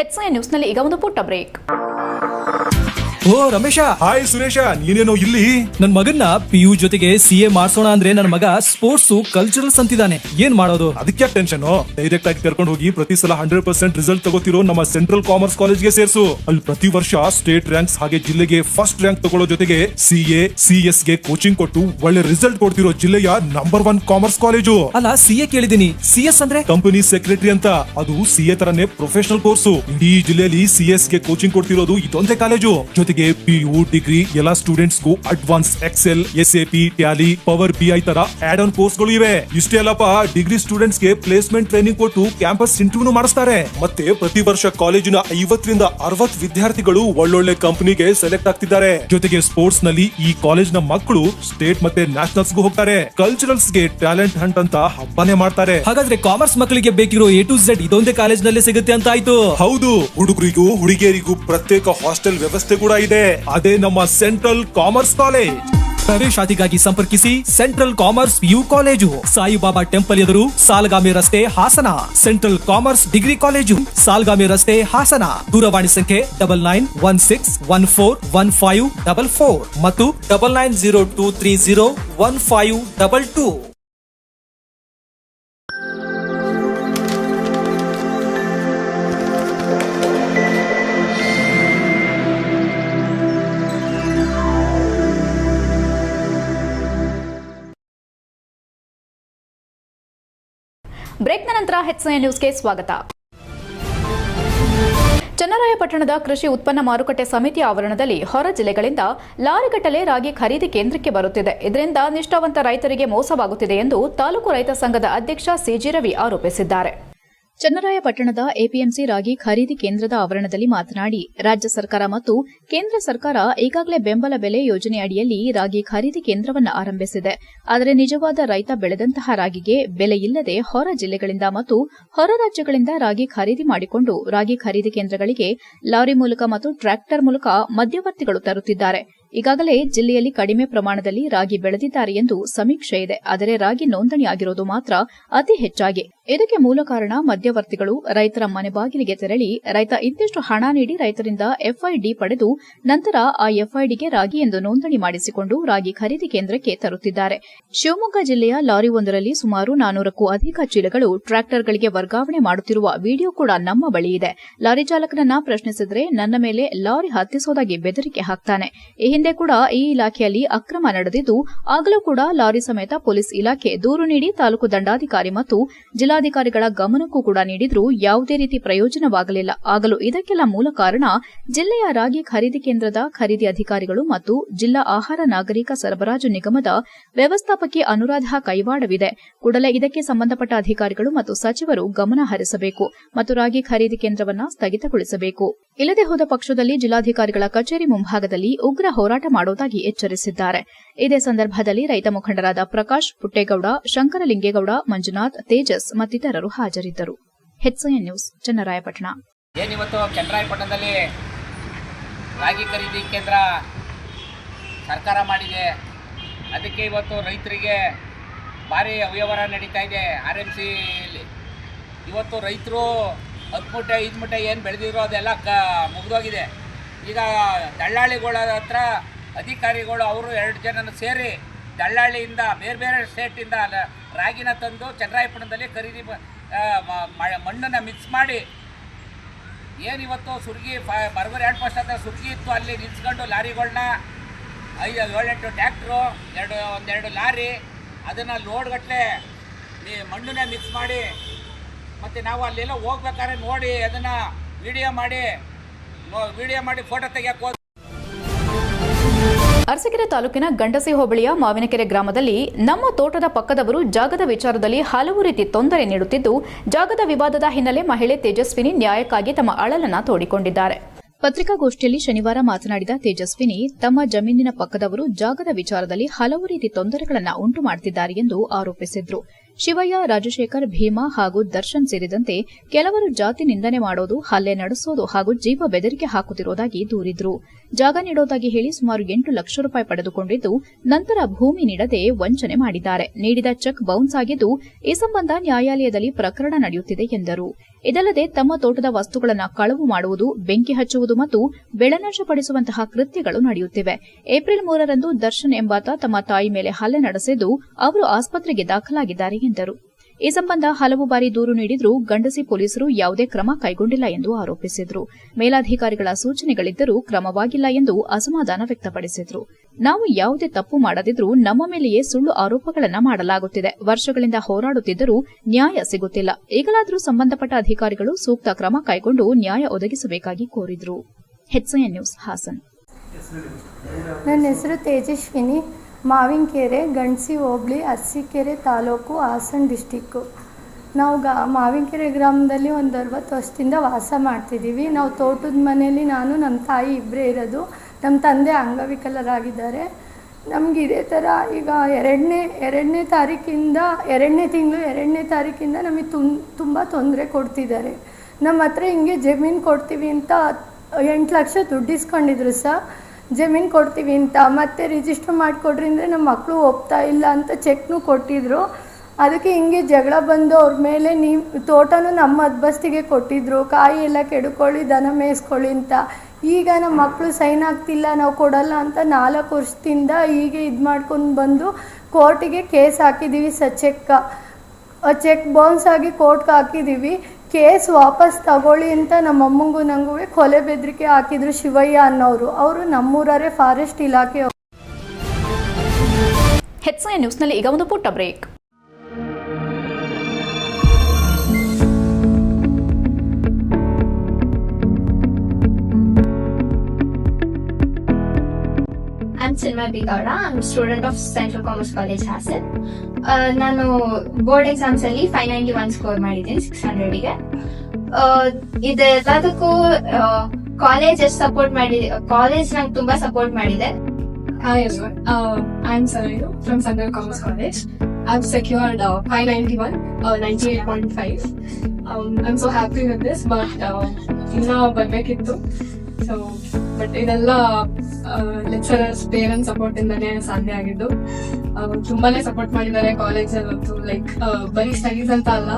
HCN ನ್ಯೂಸ್ನಲ್ಲಿ ಈಗ ಒಂದು ಪುಟ್ಟ ಬ್ರೇಕ್. ಓ ರಮೇಶ, ಹಾಯ್ ಸುರೇಶ, ನೀನೇನೋ ಇಲ್ಲಿ? ನನ್ ಮಗನ್ನ PU ಜೊತೆಗೆ CA ಮಾಡ್ಸೋಣ ಅಂದ್ರೆ ನನ್ನ ಮಗ ಸ್ಪೋರ್ಟ್ಸ್ ಕಲ್ಚರಲ್ಸ್ ಅಂತಿದ್ದಾನೆ. ಏನ್ ಮಾಡೋದು? ಅದಕ್ಕೆ ಟೆನ್ಷನ್. ಡೈರೆಕ್ಟ್ ಆಗಿ ಕರ್ಕೊಂಡು ಹೋಗಿ ಪ್ರತಿ ಸಲ 100% ರಿಸಲ್ಟ್ ತಗೋತಿರೋ ನಮ್ಮ ಸೆಂಟ್ರಲ್ ಕಾಮರ್ಸ್ ಕಾಲೇಜ್ಗೆ ಸೇರ್ಸು. ಅಲ್ಲಿ ಪ್ರತಿ ವರ್ಷ ಸ್ಟೇಟ್ ರ್ಯಾಂಕ್ಸ್ ಹಾಗೆ ಜಿಲ್ಲೆಗೆ ಫಸ್ಟ್ ರ್ಯಾಂಕ್ ತಗೊಳ್ಳೋ ಜೊತೆಗೆ CA, CS ಗೆ ಕೋಚಿಂಗ್ ಕೊಟ್ಟು ಒಳ್ಳೆ ರಿಸಲ್ಟ್ ಕೊಡ್ತಿರೋ ಜಿಲ್ಲೆಯ ನಂಬರ್ 1 ಕಾಮರ್ಸ್ ಕಾಲೇಜು. ಅಲ್ಲ, CA ಕೇಳಿದೀನಿ, CS ಅಂದ್ರೆ ಕಂಪನಿ ಸೆಕ್ರೆಟರಿ ಅಂತ. ಅದು CA ತರನೇ ಪ್ರೊಫೆಷನಲ್ ಕೋರ್ಸು. ಇಡೀ ಜಿಲ್ಲೆಯಲ್ಲಿ CS ಗೆ ಕೋಚಿಂಗ್ ಕೊಡ್ತಿರೋದು ಇದೊಂದೇ ಕಾಲೇಜು. ಜೊತೆಗೆ ಜೊತೆಗೆ PU ಡಿಗ್ರಿ ಎಲ್ಲ ಸ್ಟೂಡೆಂಟ್ಸ್ಗೂ advance Excel, SAP, Tally, power BI ತರ ಆಡ್ ಆನ್ ಕೋರ್ಸ್ಗಳು ಇವೆ. ಇಷ್ಟೇ ಅಲ್ಲಪ್ಪ, ಡಿಗ್ರಿ ಸ್ಟೂಡೆಂಟ್ಸ್ಗೆ ಪ್ಲೇಸ್ಮೆಂಟ್ ಟ್ರೈನಿಂಗ್ ಕೊಟ್ಟು ಕ್ಯಾಂಪಸ್ ಇಂಟರ್ವ್ಯೂ ಮಾಡಿಸ್ತಾರೆ. ಮತ್ತೆ ಪ್ರತಿ ವರ್ಷ ಕಾಲೇಜಿನ 50 ರಿಂದ 60 ವಿದ್ಯಾರ್ಥಿಗಳು ಒಳ್ಳೊಳ್ಳೆ ಕಂಪನಿಗೆ ಸೆಲೆಕ್ಟ್ ಆಗ್ತಿದ್ದಾರೆ. ಜೊತೆಗೆ ಸ್ಪೋರ್ಟ್ಸ್ ನಲ್ಲಿ ಈ ಕಾಲೇಜ್ನ ಮಕ್ಕಳು ಸ್ಟೇಟ್ ಮತ್ತೆ ನ್ಯಾಷನಲ್ಸ್ಗೂ ಹೋಗ್ತಾರೆ. ಕಲ್ಚರಲ್ಸ್ಗೆ ಟ್ಯಾಲೆಂಟ್ ಹಂಟ್ ಅಂತ ಹಬ್ಬನೇ ಮಾಡ್ತಾರೆ. ಹಾಗಾದ್ರೆ ಕಾಮರ್ಸ್ ಮಕ್ಕಳಿಗೆ ಬೇಕಿರೋ A to Z ಇದೊಂದೇ ಕಾಲೇಜ್ನಲ್ಲೇ ಸಿಗುತ್ತೆ ಅಂತ ಆಯ್ತು. ಹೌದು, ಹುಡುಗರಿಗೂ ಹುಡುಗಿಯರಿಗೂ ಪ್ರತ್ಯೇಕ ಹಾಸ್ಟೆಲ್ ವ್ಯವಸ್ಥೆ ಕೂಡ ಇದೆ. ಅದೇ ನಮ್ಮ ಸೆಂಟ್ರಲ್ ಕಾಮರ್ಸ್ ಕಾಲೇಜ್. ಪ್ರವೇಶಾತಿಗಾಗಿ ಸಂಪರ್ಕಿಸಿ central commerce PU college, Saibaba temple ಎದುರು, ಸಾಲಗಾಮಿ ರಸ್ತೆ, Hassan. Central commerce degree college, Salagami ರಸ್ತೆ, ಹಾಸನ. ದೂರವಾಣಿ ಸಂಖ್ಯೆ 9916141544 ಮತ್ತು 9902301522. ಬ್ರೇಕ್ನ ನಂತರ HCN ನ್ಯೂಸ್ಗೆ ಸ್ವಾಗತ. ಚನ್ನರಾಯಪಟ್ಟಣದ ಕೃಷಿ ಉತ್ಪನ್ನ ಮಾರುಕಟ್ಟೆ ಸಮಿತಿ ಆವರಣದಲ್ಲಿ ಹೊರ ಜಿಲ್ಲೆಗಳಿಂದ ಲಾರಿಗಟ್ಟಲೆ ರಾಗಿ ಖರೀದಿ ಕೇಂದ್ರಕ್ಕೆ ಬರುತ್ತಿದೆ. ಇದರಿಂದ ನಿಷ್ಠಾವಂತ ರೈತರಿಗೆ ಮೋಸವಾಗುತ್ತಿದೆ ಎಂದು ತಾಲೂಕು ರೈತ ಸಂಘದ ಅಧ್ಯಕ್ಷ CG ರವಿ ಆರೋಪಿಸಿದ್ದಾರೆ. ಚನ್ನರಾಯಪಟ್ಟಣದ APMC ರಾಗಿ ಖರೀದಿ ಕೇಂದ್ರದ ಆವರಣದಲ್ಲಿ ಮಾತನಾಡಿ, ರಾಜ್ಯ ಸರ್ಕಾರ ಮತ್ತು ಕೇಂದ್ರ ಸರ್ಕಾರ ಈಗಾಗಲೇ ಬೆಂಬಲ ಬೆಲೆ ಯೋಜನೆ ಅಡಿಯಲ್ಲಿ ರಾಗಿ ಖರೀದಿ ಕೇಂದ್ರವನ್ನು ಆರಂಭಿಸಿದೆ. ಆದರೆ ನಿಜವಾದ ರೈತ ಬೆಳೆದಂತಹ ರಾಗಿಗೆ ಬೆಲೆ ಇಲ್ಲದೆ ಹೊರ ಜಿಲ್ಲೆಗಳಿಂದ ಮತ್ತು ಹೊರ ರಾಜ್ಯಗಳಿಂದ ರಾಗಿ ಖರೀದಿ ಮಾಡಿಕೊಂಡು ರಾಗಿ ಖರೀದಿ ಕೇಂದ್ರಗಳಿಗೆ ಲಾರಿ ಮೂಲಕ ಮತ್ತು ಟ್ರ್ಯಾಕ್ಟರ್ ಮೂಲಕ ಮಧ್ಯವರ್ತಿಗಳು ತರುತ್ತಿದ್ದಾರೆ. ಈಗಾಗಲೇ ಜಿಲ್ಲೆಯಲ್ಲಿ ಕಡಿಮೆ ಪ್ರಮಾಣದಲ್ಲಿ ರಾಗಿ ಬೆಳೆದಿದ್ದಾರೆ ಎಂದು ಸಮೀಕ್ಷೆ ಇದೆ. ಆದರೆ ರಾಗಿ ನೋಂದಣಿ ಆಗಿರೋದು ಮಾತ್ರ ಅತಿ ಹೆಚ್ಚಾಗಿ. ಇದಕ್ಕೆ ಮೂಲ ಕಾರಣ ಮಧ್ಯವರ್ತಿಗಳು ರೈತರ ಮನೆ ಬಾಗಿಲಿಗೆ ತೆರಳಿ ರೈತ ಇಂತಿಷ್ಟು ಹಣ ನೀಡಿ ರೈತರಿಂದ FID ಪಡೆದು ನಂತರ ಆ FIDಗೆ ರಾಗಿ ಎಂದು ನೋಂದಣಿ ಮಾಡಿಸಿಕೊಂಡು ರಾಗಿ ಖರೀದಿ ಕೇಂದ್ರಕ್ಕೆ ತರುತ್ತಿದ್ದಾರೆ. ಶಿವಮೊಗ್ಗ ಜಿಲ್ಲೆಯ ಲಾರಿಯೊಂದರಲ್ಲಿ ಸುಮಾರು 400ಕ್ಕೂ ಅಧಿಕ ಚೀಲಗಳು ಟ್ರ್ಯಾಕ್ಟರ್ಗಳಿಗೆ ವರ್ಗಾವಣೆ ಮಾಡುತ್ತಿರುವ ವಿಡಿಯೋ ಕೂಡ ನಮ್ಮ ಬಳಿ ಇದೆ. ಲಾರಿ ಚಾಲಕನನ್ನ ಪ್ರಶ್ನಿಸಿದರೆ ನನ್ನ ಮೇಲೆ ಲಾರಿ ಹತ್ತಿಸೋದಾಗಿ ಬೆದರಿಕೆ ಹಾಕ್ತಾನೆ. ಈ ಹಿಂದೆ ಕೂಡ ಈ ಇಲಾಖೆಯಲ್ಲಿ ಅಕ್ರಮ ನಡೆದಿದ್ದು ಆಗಲೂ ಕೂಡ ಲಾರಿ ಸಮೇತ ಪೊಲೀಸ್ ಇಲಾಖೆ ದೂರು ನೀಡಿ ತಾಲೂಕು ದಂಡಾಧಿಕಾರಿ ಮತ್ತು ಜಿಲ್ಲಾಧಿಕಾರಿಗಳ ಗಮನಕ್ಕೂ ಕೂಡ ನೀಡಿದ್ರೂ ಯಾವುದೇ ರೀತಿ ಪ್ರಯೋಜನವಾಗಲಿಲ್ಲ. ಆಗಲೂ ಇದಕ್ಕೆಲ್ಲ ಮೂಲ ಕಾರಣ ಜಿಲ್ಲೆಯ ರಾಗಿ ಖರೀದಿ ಕೇಂದ್ರದ ಖರೀದಿ ಅಧಿಕಾರಿಗಳು ಮತ್ತು ಜಿಲ್ಲಾ ಆಹಾರ ನಾಗರಿಕ ಸರಬರಾಜು ನಿಗಮದ ವ್ಯವಸ್ಥಾಪಕಿ ಅನುರಾಧ ಕೈವಾಡವಿದೆ. ಕೂಡಲೇ ಇದಕ್ಕೆ ಸಂಬಂಧಪಟ್ಟ ಅಧಿಕಾರಿಗಳು ಮತ್ತು ಸಚಿವರು ಗಮನ ಹರಿಸಬೇಕು ಮತ್ತು ರಾಗಿ ಖರೀದಿ ಕೇಂದ್ರವನ್ನು ಸ್ಥಗಿತಗೊಳಿಸಬೇಕು. ಇಲ್ಲದೆ ಹೋದ ಪಕ್ಷದಲ್ಲಿ ಜಿಲ್ಲಾಧಿಕಾರಿಗಳ ಕಚೇರಿ ಮುಂಭಾಗದಲ್ಲಿ ಉಗ್ರ ಹೋರಾಟ ಮಾಡುವುದಾಗಿ ಎಚ್ಚರಿಸಿದ್ದಾರೆ. ಇದೇ ಸಂದರ್ಭದಲ್ಲಿ ರೈತ ಮುಖಂಡರಾದ ಪ್ರಕಾಶ್ ಪುಟ್ಟೇಗೌಡ, ಶಂಕರಲಿಂಗೇಗೌಡ, ಮಂಜುನಾಥ್, ತೇಜಸ್ ಮತ್ತಿತರರು ಹಾಜರಿದ್ದರು. HCN news, Channarayapatna. ಏನಿವತ್ತು ಚನ್ನರಾಯಪಟ್ಟಣದಲ್ಲಿ ರಾಗಿ ಖರೀದಿ ಕೇಂದ್ರ ಸರ್ಕಾರ ಮಾಡಿದೆ. ಅದಕ್ಕೆ ಇವತ್ತು ರೈತರಿಗೆ ಭಾರಿ ಅವ್ಯವಹಾರ ನಡೀತಾ ಇದೆ. RMCಯಲ್ಲಿ ಇವತ್ತು ರೈತರು 10 ಮೂಟೆ 5 ಮೂಟೆ ಏನು ಬೆಳೆದಿರೋ ಅದೆಲ್ಲ ಮುಗಿದೋಗಿದೆ. ಈಗ ದಳ್ಳಾಳಿಗಳ ಹತ್ರ ಅಧಿಕಾರಿಗಳು ಅವರು 2 ಜನನ ಸೇರಿ ದಳ್ಳಾಳಿಯಿಂದ ಬೇರೆ ಬೇರೆ ಸ್ಟೇಟಿಂದ ರಾಗಿನ ತಂದು ಚನ್ನರಾಯಪಟ್ಟಣದಲ್ಲಿ ಖರೀದಿ ಮಣ್ಣನ್ನು ಮಿಕ್ಸ್ ಮಾಡಿ ಏನಿವತ್ತು ಸುರ್ಗಿ ಬರಬರಿ 2 ವರ್ಷ ಅಂತ ಸುರ್ಗಿ ಇತ್ತು, ಅಲ್ಲಿ ನಿಲ್ಸ್ಕೊಂಡು ಲಾರಿಗಳನ್ನ 7-8 ಟ್ಯಾಕ್ಟ್ರು, ಒಂದೆರಡು ಲಾರಿ ಅದನ್ನು ಲೋಡ್ಗಟ್ಟಲೆ ಮಣ್ಣನ್ನ ಮಿಕ್ಸ್ ಮಾಡಿ ಮತ್ತು ನಾವು ಅಲ್ಲೆಲ್ಲ ಹೋಗ್ಬೇಕಾದ್ರೆ ನೋಡಿ ಅದನ್ನು ವಿಡಿಯೋ ಮಾಡಿ ಫೋಟೋ ತೆಗಿಯಕ್ಕೆ. ಅರಸೀಕೆರೆ ತಾಲೂಕಿನ ಗಂಡಸಿ ಹೋಬಳಿಯ ಮಾವಿನಕೆರೆ ಗ್ರಾಮದಲ್ಲಿ ನಮ್ಮ ತೋಟದ ಪಕ್ಕದವರು ಜಾಗದ ವಿಚಾರದಲ್ಲಿ ಹಲವು ರೀತಿ ತೊಂದರೆ ನೀಡುತ್ತಿದ್ದು, ಜಾಗದ ವಿವಾದದ ಹಿನ್ನೆಲೆ ಮಹಿಳೆ ತೇಜಸ್ವಿನಿ ನ್ಯಾಯಕ್ಕಾಗಿ ತಮ್ಮ ಅಳಲನ್ನ ತೋಡಿಕೊಂಡಿದ್ದಾರೆ. ಪತ್ರಿಕಾಗೋಷ್ಠಿಯಲ್ಲಿ ಶನಿವಾರ ಮಾತನಾಡಿದ ತೇಜಸ್ವಿನಿ, ತಮ್ಮ ಜಮೀನಿನ ಪಕ್ಕದವರು ಜಾಗದ ವಿಚಾರದಲ್ಲಿ ಹಲವು ರೀತಿ ತೊಂದರೆಗಳನ್ನು ಉಂಟು ಮಾಡುತ್ತಿದ್ದಾರೆ ಎಂದು ಆರೋಪಿಸಿದ್ರು. ಶಿವಯ್ಯ, ರಾಜಶೇಖರ್, ಭೀಮಾ ಹಾಗೂ ದರ್ಶನ್ ಸೇರಿದಂತೆ ಕೆಲವರು ಜಾತಿ ನಿಂದನೆ ಮಾಡೋದು, ಹಲ್ಲೆ ನಡೆಸೋದು ಹಾಗೂ ಜೀವ ಬೆದರಿಕೆ ಹಾಕುತ್ತಿರುವುದಾಗಿ ದೂರಿದ್ರು. ಜಾಗ ನೀಡೋದಾಗಿ ಹೇಳಿ ಸುಮಾರು 8 ಲಕ್ಷ ರೂಪಾಯಿ ಪಡೆದುಕೊಂಡಿದ್ದು, ನಂತರ ಭೂಮಿ ನೀಡದೆ ವಂಚನೆ ಮಾಡಿದ್ದಾರೆ. ನೀಡಿದ ಚೆಕ್ ಬೌನ್ಸ್ ಆಗಿದ್ದು, ಈ ಸಂಬಂಧ ನ್ಯಾಯಾಲಯದಲ್ಲಿ ಪ್ರಕರಣ ನಡೆಯುತ್ತಿದೆ ಎಂದರು. ಇದಲ್ಲದೆ ತಮ್ಮ ತೋಟದ ವಸ್ತುಗಳನ್ನು ಕಳವು ಮಾಡುವುದು, ಬೆಂಕಿ ಹಚ್ಚುವುದು ಮತ್ತು ಬೆಳೆನಾಶಪಡಿಸುವಂತಹ ಕೃತ್ಯಗಳು ನಡೆಯುತ್ತಿವೆ. ಏಪ್ರಿಲ್ 3ರಂದು ದರ್ಶನ್ ಎಂಬಾತ ತಮ್ಮ ತಾಯಿ ಮೇಲೆ ಹಲ್ಲೆ ನಡೆಸಿದ್ದು, ಅವರು ಆಸ್ಪತ್ರೆಗೆ ದಾಖಲಾಗಿದ್ದಾರೆ ಎಂದರು. ಈ ಸಂಬಂಧ ಹಲವು ಬಾರಿ ದೂರು ನೀಡಿದ್ರೂ ಗಂಡಸಿ ಪೊಲೀಸರು ಯಾವುದೇ ಕ್ರಮ ಕೈಗೊಂಡಿಲ್ಲ ಎಂದು ಆರೋಪಿಸಿದ್ರು. ಮೇಲಾಧಿಕಾರಿಗಳ ಸೂಚನೆಗಳಿದ್ದರೂ ಕ್ರಮವಾಗಿಲ್ಲ ಎಂದು ಅಸಮಾಧಾನ ವ್ಯಕ್ತಪಡಿಸಿದ್ರು. ನಾವು ಯಾವುದೇ ತಪ್ಪು ಮಾಡದಿದ್ರೂ ನಮ್ಮ ಮೇಲೆಯೇ ಸುಳ್ಳು ಆರೋಪಗಳನ್ನು ಮಾಡಲಾಗುತ್ತಿದೆ. ವರ್ಷಗಳಿಂದ ಹೋರಾಡುತ್ತಿದ್ದರೂ ನ್ಯಾಯ ಸಿಗುತ್ತಿಲ್ಲ. ಈಗಲಾದರೂ ಸಂಬಂಧಪಟ್ಟ ಅಧಿಕಾರಿಗಳು ಸೂಕ್ತ ಕ್ರಮ ಕೈಗೊಂಡು ನ್ಯಾಯ ಒದಗಿಸಬೇಕಾಗಿ ಕೋರಿದ್ರು. HCN news, Hassan. ನನ್ನ ಹೆಸರು ತೇಜಸ್ವಿನಿ, ಮಾವಿನಕೆರೆ, ಗಂಡ್ಸಿ ಹೋಬಳಿ, ಅರಸೀಕೆರೆ ತಾಲೂಕು, ಹಾಸನ ಡಿಸ್ಟಿಕ್ಕು. ನಾವು ಮಾವಿನಕೆರೆ ಗ್ರಾಮದಲ್ಲಿ ಒಂದು 60 ವರ್ಷದಿಂದ ವಾಸ ಮಾಡ್ತಿದ್ದೀವಿ. ನಾವು ತೋಟದ ಮನೆಯಲ್ಲಿ ನಾನು ನಮ್ಮ ತಾಯಿ ಇಬ್ಬರೇ ಇರೋದು. ನಮ್ಮ ತಂದೆ ಅಂಗವಿಕಲರಾಗಿದ್ದಾರೆ. ನಮ್ಗೆ ಇದೇ ಥರ ಈಗ ಎರಡನೇ ತಾರೀಕಿಂದ ನಮಗೆ ತುಂಬ ತೊಂದರೆ ಕೊಡ್ತಿದ್ದಾರೆ. ನಮ್ಮ ಹತ್ರ ಹಿಂಗೆ ಜಮೀನು ಕೊಡ್ತೀವಿ ಅಂತ 8 ಲಕ್ಷ ದುಡ್ಡು ಇಸ್ಕೊಂಡಿದ್ರು ಸರ್. ಜಮೀನು ಕೊಡ್ತೀವಿ ಅಂತ ಮತ್ತೆ ರಿಜಿಸ್ಟರ್ ಮಾಡಿಕೊಡ್ರಿ ಅಂದರೆ ನಮ್ಮ ಮಕ್ಕಳು ಒಪ್ತಾ ಇಲ್ಲ ಅಂತ ಚೆಕ್ನೂ ಕೊಟ್ಟಿದ್ರು. ಅದಕ್ಕೆ ಹಿಂಗೆ ಜಗಳ ಬಂದು ಅವ್ರ ಮೇಲೆ ನೀವು ತೋಟನೂ ನಮ್ಮ ಹದ್ಬಸ್ತಿಗೆ ಕೊಟ್ಟಿದ್ರು, ಕಾಯಿ ಎಲ್ಲ ಕೆಡ್ಕೊಳ್ಳಿ, ದನ ಮೇಯಿಸ್ಕೊಳ್ಳಿ ಅಂತ. ಈಗ ನಮ್ಮ ಮಕ್ಕಳು ಸೈನ್ ಆಗ್ತಿಲ್ಲ, ನಾವು ಕೊಡಲ್ಲ ಅಂತ 4 ವರ್ಷದಿಂದ ಹೀಗೆ ಇದು ಮಾಡ್ಕೊಂಡು ಬಂದು ಕೋರ್ಟಿಗೆ ಕೇಸ್ ಹಾಕಿದ್ದೀವಿ ಸರ್. ಚೆಕ್ ಬೌನ್ಸ್ ಆಗಿ ಕೋರ್ಟ್ಗೆ ಹಾಕಿದ್ದೀವಿ. ಕೇಸ್ ವಾಪಸ್ ತಗೊಳ್ಳಿ ಅಂತ ನಮ್ಮ ಅಮ್ಮಂಗೂ ನನಗೂ ಕೊಲೆ ಬೆದರಿಕೆ ಹಾಕಿದ್ರು ಶಿವಯ್ಯ ಅನ್ನೋರು. ಅವರು ನಮ್ಮೂರವರೇ, ಫಾರೆಸ್ಟ್ ಇಲಾಖೆ. ಹೆಚ್ಐ ನ್ಯೂಸ್ನಲ್ಲಿ ಈಗ ಒಂದು ಪುಟ್ಟ break. I'm Silma Bigara. I'm a student of Central Commerce College, Hassan. ನಾನು ಬೋರ್ಡ್ ಎಕ್ಸಾಮ್ಸ್ ಅಲ್ಲಿ 591 ಸ್ಕೋರ್ ಮಾಡಿದ್ದೀನಿ 600ಗೆ. ಇದೆಲ್ಲದಕ್ಕೂ ಕಾಲೇಜ್ ಎಷ್ಟು ಸಪೋರ್ಟ್ ಮಾಡಿದೆ, ಕಾಲೇಜ್ ನಂಗೆ ತುಂಬಾ ಸಪೋರ್ಟ್ ಮಾಡಿದೆ. Hi everyone, I'm Sarayu from Central Commerce College. I've secured 591, 98.5. I'm so happy with this, but ಇನ್ನೂ ಬರ್ಬೇಕಿತ್ತು. ಸೊ ಬಟ್ ಇದೆಲ್ಲ ಲೆಕ್ಚರರ್ಸ್, ಪೇರೆಂಟ್ಸ್ ಸಪೋರ್ಟ್ ಇಂದಾನೆ ಸಾಧ್ಯ ಆಗಿದ್ದು. ತುಂಬಾನೇ ಸಪೋರ್ಟ್ ಮಾಡಿದ್ದಾರೆ ಕಾಲೇಜಲ್ಲಿ. ಲೈಕ್ ಬರೀ ಸ್ಟಡೀಸ್ ಅಂತ ಅಲ್ಲ,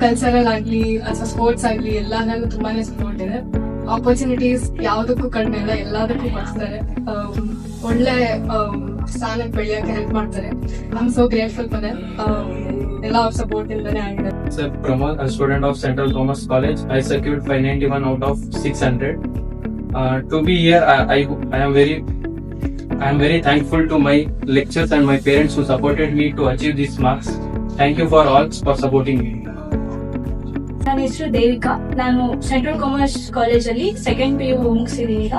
ಕಲ್ಚರಲ್ ಆಗ್ಲಿ ಅಥವಾ ಸ್ಪೋರ್ಟ್ಸ್ ಆಗ್ಲಿ ಎಲ್ಲಾದ್ರಲ್ಲೂ ತುಂಬಾನೇ ಸಪೋರ್ಟ್ ಇದೆ. ಆಪರ್ಚುನಿಟೀಸ್ ಯಾವುದಕ್ಕೂ ಕಡಿಮೆ ಇಲ್ಲ, ಎಲ್ಲದಕ್ಕೂ ಕೊಡ್ತಾರೆ. ಒಳ್ಳೆ ಸ್ಥಾನಕ್ಕೆ ಬೆಳೆಯಕ್ಕೆ ಹೆಲ್ಪ್ ಮಾಡ್ತಾರೆ. I am so grateful for them. ಎಲ್ಲ ಅವ್ರ ಸಪೋರ್ಟ್ ಇಂದಾನೆ ಆಗಿದೆ. Sir Pramod, a student of Central Commerce College. I secured 591 out of 600. To be here, I am very thankful to my lecturers and my parents who supported me to achieve these marks. Thank you for all for supporting me. ನನ್ನ ಹೆಸರು ದೇವಿಕಾ. ನಾನು ಸೆಂಟ್ರಲ್ ಕಾಮರ್ಸ್ ಕಾಲೇಜಲ್ಲಿ 2nd PU ಮುಗಿಸಿದ್ದೀನಿ.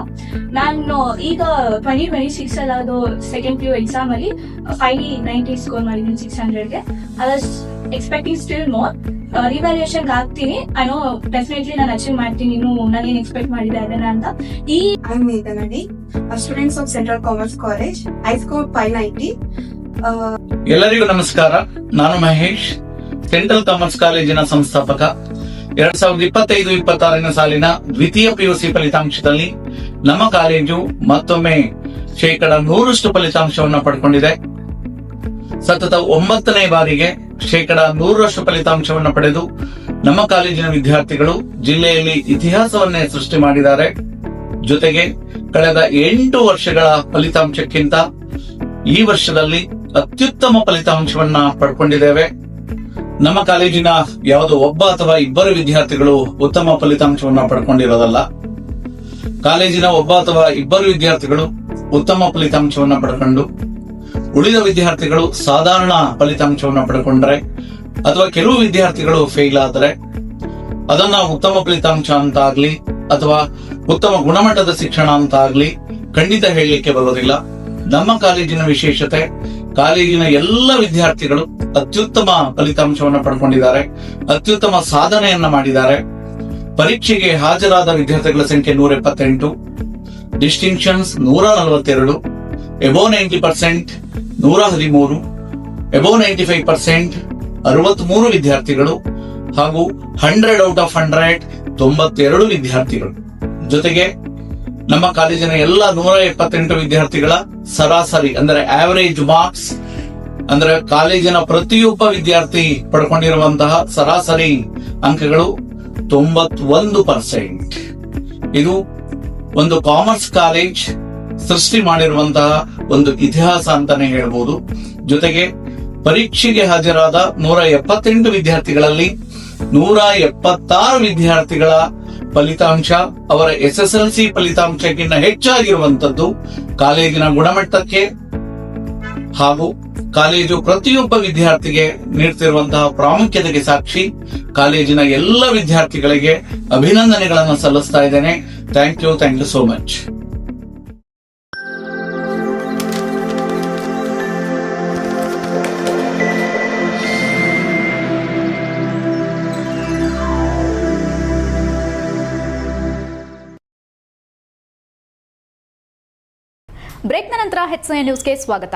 ನಾನು ಈಗ 2026 ಅಲ್ಲದು 2nd PU ಎಕ್ಸಾಮ್ ಅಲ್ಲಿ 590 ಸ್ಕೋರ್ ಮಾಡಿದ್ದೀನಿ 600ಗೆ. I was expecting still more. Revaluation ಆಗ್ತೀನಿ. ಐ ನೋ ಡೆಫಿನೆಟ್ಲಿ ನಾನು ಅಚೀವ್ ಮಾಡ್ತೀನಿ. ಇನ್ನು ನಾನೇನು ಎಕ್ಸ್ಪೆಕ್ಟ್ ಮಾಡಿದೆ ಅದನ್ನ ಅಂತ. I'm Meganadi, a student of Central Commerce College. I scored 590. ಎಲ್ಲರಿಗೂ ನಮಸ್ಕಾರ. ನಾನು ಮಹೇಶ್, ಸೆಂಟ್ರಲ್ ಕಾಮರ್ಸ್ ಕಾಲೇಜಿನ ಸಂಸ್ಥಾಪಕ. 2025-26 ಸಾಲಿನ ದ್ವಿತೀಯ PUC ಫಲಿತಾಂಶದಲ್ಲಿ ನಮ್ಮ ಕಾಲೇಜು ಮತ್ತೊಮ್ಮೆ 100% ಫಲಿತಾಂಶವನ್ನು ಪಡ್ಕೊಂಡಿದೆ. ಸತತ 9ನೇ ಬಾರಿಗೆ 100% ಫಲಿತಾಂಶವನ್ನು ಪಡೆದು ನಮ್ಮ ಕಾಲೇಜಿನ ವಿದ್ಯಾರ್ಥಿಗಳು ಜಿಲ್ಲೆಯಲ್ಲಿ ಇತಿಹಾಸವನ್ನೇ ಸೃಷ್ಟಿ ಮಾಡಿದ್ದಾರೆ. ಜೊತೆಗೆ ಕಳೆದ 8 ವರ್ಷಗಳ ಫಲಿತಾಂಶಕ್ಕಿಂತ ಈ ವರ್ಷದಲ್ಲಿ ಅತ್ಯುತ್ತಮ ಫಲಿತಾಂಶವನ್ನ ಪಡ್ಕೊಂಡಿದ್ದೇವೆ. ನಮ್ಮ ಕಾಲೇಜಿನ ಯಾವುದೋ ಒಬ್ಬ ಅಥವಾ ಇಬ್ಬರು ವಿದ್ಯಾರ್ಥಿಗಳು ಉತ್ತಮ ಫಲಿತಾಂಶವನ್ನ ಪಡ್ಕೊಂಡಿರೋದಲ್ಲ. ಕಾಲೇಜಿನ ಒಬ್ಬ ಅಥವಾ ಇಬ್ಬರು ವಿದ್ಯಾರ್ಥಿಗಳು ಉತ್ತಮ ಫಲಿತಾಂಶವನ್ನ ಪಡ್ಕೊಂಡು ಉಳಿದ ವಿದ್ಯಾರ್ಥಿಗಳು ಸಾಧಾರಣ ಫಲಿತಾಂಶವನ್ನ ಪಡ್ಕೊಂಡ್ರೆ ಅಥವಾ ಕೆಲವು ವಿದ್ಯಾರ್ಥಿಗಳು ಫೇಲ್ ಆದ್ರೆ ಅದನ್ನ ಉತ್ತಮ ಫಲಿತಾಂಶ ಅಂತ ಆಗ್ಲಿ ಅಥವಾ ಉತ್ತಮ ಗುಣಮಟ್ಟದ ಶಿಕ್ಷಣ ಅಂತ ಆಗ್ಲಿ ಖಂಡಿತ ಹೇಳಲಿಕ್ಕೆ ಬರೋದಿಲ್ಲ. ನಮ್ಮ ಕಾಲೇಜಿನ ವಿಶೇಷತೆ, ಕಾಲೇಜಿನ ಎಲ್ಲ ವಿದ್ಯಾರ್ಥಿಗಳು ಅತ್ಯುತ್ತಮ ಫಲಿತಾಂಶವನ್ನು ಪಡ್ಕೊಂಡಿದ್ದಾರೆ, ಅತ್ಯುತ್ತಮ ಸಾಧನೆಯನ್ನ ಮಾಡಿದ್ದಾರೆ. ಪರೀಕ್ಷೆಗೆ ಹಾಜರಾದ ವಿದ್ಯಾರ್ಥಿಗಳ ಸಂಖ್ಯೆ 178, ಡಿಸ್ಟಿಂಕ್ಷನ್ಸ್ 142, ಎಬೋವ್ 90% 113, ಎಬೋವ್ 95% 63 ವಿದ್ಯಾರ್ಥಿಗಳು ಹಾಗೂ 100 ಔಟ್ ಆಫ್ 100 92 ವಿದ್ಯಾರ್ಥಿಗಳು. ಜೊತೆಗೆ ನಮ್ಮ ಕಾಲೇಜಿನ ಎಲ್ಲ 178 ವಿದ್ಯಾರ್ಥಿಗಳ ಸರಾಸರಿ ಅಂದ್ರೆ ಆವರೇಜ್ ಮಾರ್ಕ್ಸ್ ಅಂದ್ರೆ ಕಾಲೇಜಿನ ಪ್ರತಿಯೊಬ್ಬ ವಿದ್ಯಾರ್ಥಿ ಪಡ್ಕೊಂಡಿರುವಂತಹ ಸರಾಸರಿ ಅಂಕಗಳು 91%. ಇದು ಒಂದು ಕಾಮರ್ಸ್ ಕಾಲೇಜ್ ಸೃಷ್ಟಿ ಮಾಡಿರುವಂತಹ ಒಂದು ಇತಿಹಾಸ ಅಂತಾನೆ ಹೇಳ್ಬೋದು. ಜೊತೆಗೆ ಪರೀಕ್ಷೆಗೆ ಹಾಜರಾದ 178 ವಿದ್ಯಾರ್ಥಿಗಳಲ್ಲಿ 176 ವಿದ್ಯಾರ್ಥಿಗಳ ಫಲಿತಾಂಶ ಅವರ SSLC ಫಲಿತಾಂಶಕ್ಕಿಂತ ಹೆಚ್ಚಾಗಿರುವಂತದ್ದು ಕಾಲೇಜಿನ ಗುಣಮಟ್ಟಕ್ಕೆ ಹಾಗೂ ಕಾಲೇಜು ಪ್ರತಿಯೊಬ್ಬ ವಿದ್ಯಾರ್ಥಿಗೆ ನೀಡುತ್ತಿರುವಂತಹ ಪ್ರಾಮುಖ್ಯತೆಗೆ ಸಾಕ್ಷಿ. ಕಾಲೇಜಿನ ಎಲ್ಲ ವಿದ್ಯಾರ್ಥಿಗಳಿಗೆ ಅಭಿನಂದನೆಗಳನ್ನು ಸಲ್ಲಿಸ್ತಾ ಇದ್ದೇನೆ. Thank you so much. ಬ್ರೇಕ್ನ ನಂತರ HCI ನ್ಯೂಸ್ಗೆ ಸ್ವಾಗತ.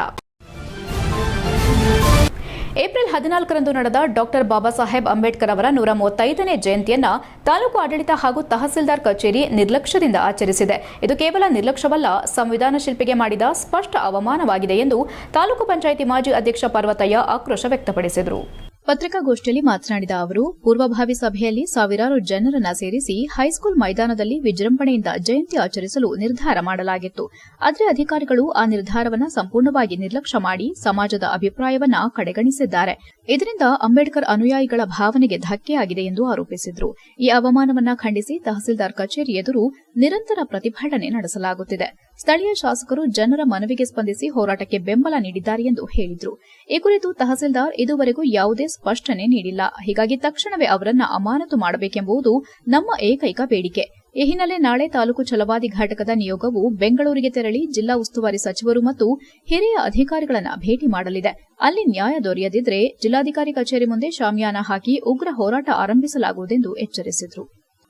ಏಪ್ರಿಲ್ 14ರಂದು ನಡೆದ ಡಾಕ್ಟರ್ ಬಾಬಾ ಸಾಹೇಬ್ ಅಂಬೇಡ್ಕರ್ ಅವರ 135ನೇ ಜಯಂತಿಯನ್ನ ತಾಲೂಕು ಆಡಳಿತ ಹಾಗೂ ತಹಸೀಲ್ದಾರ್ ಕಚೇರಿ ನಿರ್ಲಕ್ಷ್ಯದಿಂದ ಆಚರಿಸಿದೆ. ಇದು ಕೇವಲ ನಿರ್ಲಕ್ಷ್ಯವಲ್ಲ, ಸಂವಿಧಾನ ಶಿಲ್ಪಿಗೆ ಮಾಡಿದ ಸ್ಪಷ್ಟ ಅವಮಾನವಾಗಿದೆ ಎಂದು ತಾಲೂಕು ಪಂಚಾಯಿತಿ ಮಾಜಿ ಅಧ್ಯಕ್ಷ ಪರ್ವತಯ್ಯ ಆಕ್ರೋಶ ವ್ಯಕ್ತಪಡಿಸಿದರು. ಪತ್ರಿಕಾಗೋಷ್ಠಿಯಲ್ಲಿ ಮಾತನಾಡಿದ ಅವರು, ಪೂರ್ವಭಾವಿ ಸಭೆಯಲ್ಲಿ ಸಾವಿರಾರು ಜನರನ್ನ ಸೇರಿಸಿ ಹೈಸ್ಕೂಲ್ ಮೈದಾನದಲ್ಲಿ ವಿಜೃಂಭಣೆಯಿಂದ ಜಯಂತಿ ಆಚರಿಸಲು ನಿರ್ಧಾರ ಮಾಡಲಾಗಿತ್ತು. ಆದರೆ ಅಧಿಕಾರಿಗಳು ಆ ನಿರ್ಧಾರವನ್ನು ಸಂಪೂರ್ಣವಾಗಿ ನಿರ್ಲಕ್ಷ್ಯ ಮಾಡಿ ಸಮಾಜದ ಅಭಿಪ್ರಾಯವನ್ನ ಕಡೆಗಣಿಸಿದ್ದಾರೆ. ಇದರಿಂದ ಅಂಬೇಡ್ಕರ್ ಅನುಯಾಯಿಗಳ ಭಾವನೆಗೆ ಧಕ್ಕೆಯಾಗಿದೆ ಎಂದು ಆರೋಪಿಸಿದರು. ಈ ಅವಮಾನವನ್ನ ಖಂಡಿಸಿ ತಹಸೀಲ್ದಾರ್ ಕಚೇರಿ ಎದುರು ನಿರಂತರ ಪ್ರತಿಭಟನೆ ನಡೆಸಲಾಗುತ್ತಿದೆ. ಸ್ಥಳೀಯ ಶಾಸಕರು ಜನರ ಮನವಿಗೆ ಸ್ಪಂದಿಸಿ ಹೋರಾಟಕ್ಕೆ ಬೆಂಬಲ ನೀಡಿದ್ದಾರೆ ಎಂದು ಹೇಳಿದರು. ಈ ಕುರಿತು ತಹಸೀಲ್ದಾರ್ ಇದುವರೆಗೂ ಯಾವುದೇ ಸ್ಪಷ್ಟನೆ ನೀಡಿಲ್ಲ. ಹೀಗಾಗಿ ತಕ್ಷಣವೇ ಅವರನ್ನ ಅಮಾನತು ಮಾಡಬೇಕೆಂಬುದು ನಮ್ಮ ಏಕೈಕ ಬೇಡಿಕೆ. ಈ ಹಿನ್ನೆಲೆ ನಾಳೆ ತಾಲೂಕು ಛಲವಾದಿ ಘಟಕದ ನಿಯೋಗವು ಬೆಂಗಳೂರಿಗೆ ತೆರಳಿ ಜಿಲ್ಲಾ ಉಸ್ತುವಾರಿ ಸಚಿವರು ಮತ್ತು ಹಿರಿಯ ಅಧಿಕಾರಿಗಳನ್ನು ಭೇಟಿ ಮಾಡಲಿದೆ. ಅಲ್ಲಿ ನ್ಯಾಯ ದೊರೆಯದಿದ್ದರೆ ಜಿಲ್ಲಾಧಿಕಾರಿ ಕಚೇರಿ ಮುಂದೆ ಶಾಮಿಯಾನ ಹಾಕಿ ಉಗ್ರ ಹೋರಾಟ ಆರಂಭಿಸಲಾಗುವುದೆಂದು ಎಚ್ಚರಿಸಿದರು.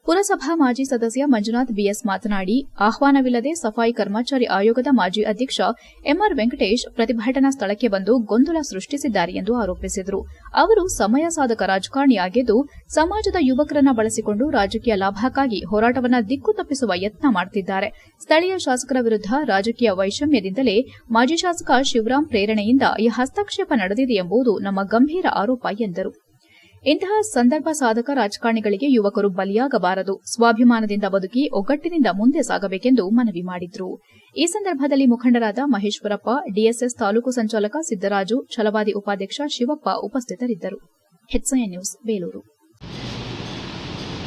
ಪುರಸಭಾ ಮಾಜಿ ಸದಸ್ಯ ಮಂಜುನಾಥ್ ಬಿಎಸ್ ಮಾತನಾಡಿ, ಆಹ್ವಾನವಿಲ್ಲದೆ ಸಫಾಯಿ ಕರ್ಮಚಾರಿ ಆಯೋಗದ ಮಾಜಿ ಅಧ್ಯಕ್ಷ ಎಂಆರ್ ವೆಂಕಟೇಶ್ ಪ್ರತಿಭಟನಾ ಸ್ಥಳಕ್ಕೆ ಬಂದು ಗೊಂದಲ ಸೃಷ್ಟಿಸಿದ್ದಾರೆ ಎಂದು ಆರೋಪಿಸಿದರು. ಅವರು ಸಮಯ ಸಾಧಕ ರಾಜಕಾರಣಿಯಾಗಿದ್ದು ಸಮಾಜದ ಯುವಕರನ್ನ ಬಳಸಿಕೊಂಡು ರಾಜಕೀಯ ಲಾಭಕ್ಕಾಗಿ ಹೋರಾಟವನ್ನು ದಿಕ್ಕು ತಪ್ಪಿಸುವ ಯತ್ನ ಮಾಡುತ್ತಿದ್ದಾರೆ. ಸ್ಥಳೀಯ ಶಾಸಕರ ವಿರುದ್ಧ ರಾಜಕೀಯ ವೈಷಮ್ಯದಿಂದಲೇ ಮಾಜಿ ಶಾಸಕ ಶಿವರಾಂ ಪ್ರೇರಣೆಯಿಂದ ಈ ಹಸ್ತಕ್ಷೇಪ ನಡೆದಿದೆ ಎಂಬುದು ನಮ್ಮ ಗಂಭೀರ ಆರೋಪ ಎಂದರು. ಇಂತಹ ಸಂದರ್ಭ ಸಾಧಕ ರಾಜಕಾರಣಿಗಳಿಗೆ ಯುವಕರು ಬಲಿಯಾಗಬಾರದು, ಸ್ವಾಭಿಮಾನದಿಂದ ಬದುಕಿ ಒಗ್ಗಟ್ಟಿನಿಂದ ಮುಂದೆ ಸಾಗಬೇಕೆಂದು ಮನವಿ ಮಾಡಿದ್ರು. ಈ ಸಂದರ್ಭದಲ್ಲಿ ಮುಖಂಡರಾದ ಮಹೇಶ್ವರಪ್ಪ, ಡಿಎಸ್ಎಸ್ ತಾಲೂಕು ಸಂಚಾಲಕ ಸಿದ್ದರಾಜು, ಛಲವಾದಿ ಉಪಾಧ್ಯಕ್ಷ ಶಿವಪ್ಪ ಉಪಸ್ಥಿತರಿದ್ದರು. HCI news Belur.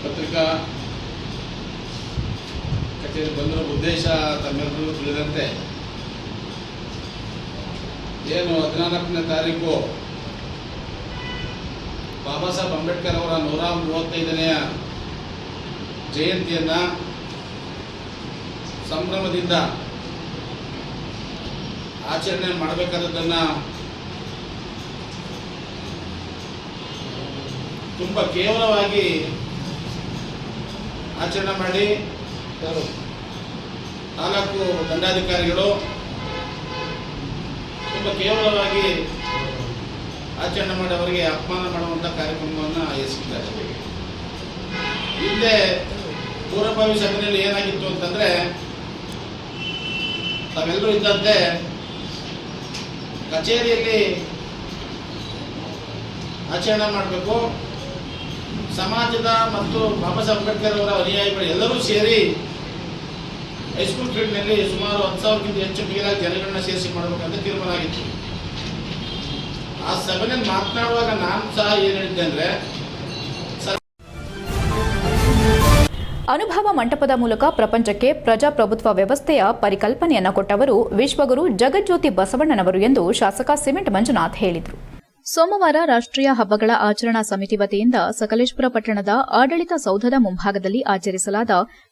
ಪತ್ರಿಕಾ ಕಚೇರಿ ಬಂದಿರುವ ಉದ್ದೇಶ ತಮ್ಮೆಲ್ಲರಿಗೂ ತಿಳಿದಂತೆ ಏನು 14ನೇ ತಾರೀಕು ಬಾಬಾ ಸಾಹೇಬ್ ಅಂಬೇಡ್ಕರ್ ಅವರ 135ನೇ ಜಯಂತಿಯನ್ನು ಸಂಭ್ರಮದಿಂದ ಆಚರಣೆ ಮಾಡಬೇಕಾದದ್ದನ್ನು ತುಂಬ ಕೇವಲವಾಗಿ ಆಚರಣೆ ಮಾಡಿ ತಾಲೂಕು ದಂಡಾಧಿಕಾರಿಗಳು ತುಂಬ ಕೇವಲವಾಗಿ ಆಚರಣೆ ಮಾಡಿ ಅವರಿಗೆ ಅಪಮಾನ ಮಾಡುವಂಥ ಕಾರ್ಯಕ್ರಮವನ್ನು ಎಸಗಿದ್ದಾರೆ. ಹಿಂದೆ ಪೂರ್ವಭಾವಿ ಸಭೆಯಲ್ಲಿ ಏನಾಗಿತ್ತು ಅಂತಂದರೆ, ತಾವೆಲ್ಲರೂ ಇದ್ದಂತೆ ಕಚೇರಿಯಲ್ಲಿ ಆಚರಣೆ ಮಾಡಬೇಕು, ಸಮಾಜದ ಮತ್ತು ಬಾಬಾ ಸಾಹೇಬ್ ಅಂಬೇಡ್ಕರ್ ಅವರ ಅನುಯಾಯಿಗಳು ಎಲ್ಲರೂ ಸೇರಿ ಹೈಸ್ಕೂಲ್ ಫೀಲ್ಡ್ನಲ್ಲಿ ಸುಮಾರು 10,000ಕ್ಕಿಂತ ಹೆಚ್ಚು ಮೀರಾಗಿ ಜನಗಳನ್ನ ಸೇರಿಸಿ ಮಾಡಬೇಕಂತ ತೀರ್ಮಾನ ಆಗಿತ್ತು. ಆ ಸಭೆಯಲ್ಲಿ ಮಾತನಾಡುವಾಗ ನಾನು ಸಹ ಏನು ಹೇಳಿದ್ದೆ ಅಂದರೆ, ಅನುಭವ ಮಂಟಪದ ಮೂಲಕ ಪ್ರಪಂಚಕ್ಕೆ ಪ್ರಜಾಪ್ರಭುತ್ವ ವ್ಯವಸ್ಥೆಯ ಪರಿಕಲ್ಪನೆಯನ್ನು ಕೊಟ್ಟವರು ವಿಶ್ವಗುರು ಜಗಜ್ಯೋತಿ ಬಸವಣ್ಣನವರು ಎಂದು ಶಾಸಕ ಸಿಮೆಂಟ್ ಮಂಜುನಾಥ್ ಹೇಳಿದರು. ಸೋಮವಾರ ರಾಷ್ಟ್ರೀಯ ಹಬ್ಬಗಳ ಆಚರಣಾ ಸಮಿತಿ ವತಿಯಿಂದ ಸಕಲೇಶಪುರ ಪಟ್ಟಣದ ಆಡಳಿತ ಸೌಧದ ಮುಂಭಾಗದಲ್ಲಿ ಆಚರಿಸಲಾದ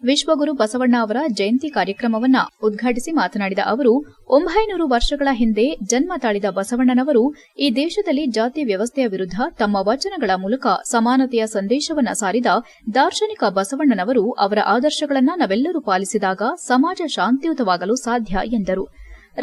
ವಿಶ್ವಗುರು ಬಸವಣ್ಣ ಅವರ ಜಯಂತಿ ಕಾರ್ಯಕ್ರಮವನ್ನು ಉದ್ಘಾಟಿಸಿ ಮಾತನಾಡಿದ ಅವರು, 900 ವರ್ಷಗಳ ಹಿಂದೆ ಜನ್ಮ ತಾಳಿದ ಬಸವಣ್ಣನವರು ಈ ದೇಶದಲ್ಲಿ ಜಾತಿ ವ್ಯವಸ್ಥೆಯ ವಿರುದ್ಧ ತಮ್ಮ ವಚನಗಳ ಮೂಲಕ ಸಮಾನತೆಯ ಸಂದೇಶವನ್ನು ಸಾರಿದ ದಾರ್ಶನಿಕ ಬಸವಣ್ಣನವರು ಅವರ ಆದರ್ಶಗಳನ್ನು ನಾವೆಲ್ಲರೂ ಪಾಲಿಸಿದಾಗ ಸಮಾಜ ಶಾಂತಿಯುತವಾಗಲು ಸಾಧ್ಯ ಎಂದರು.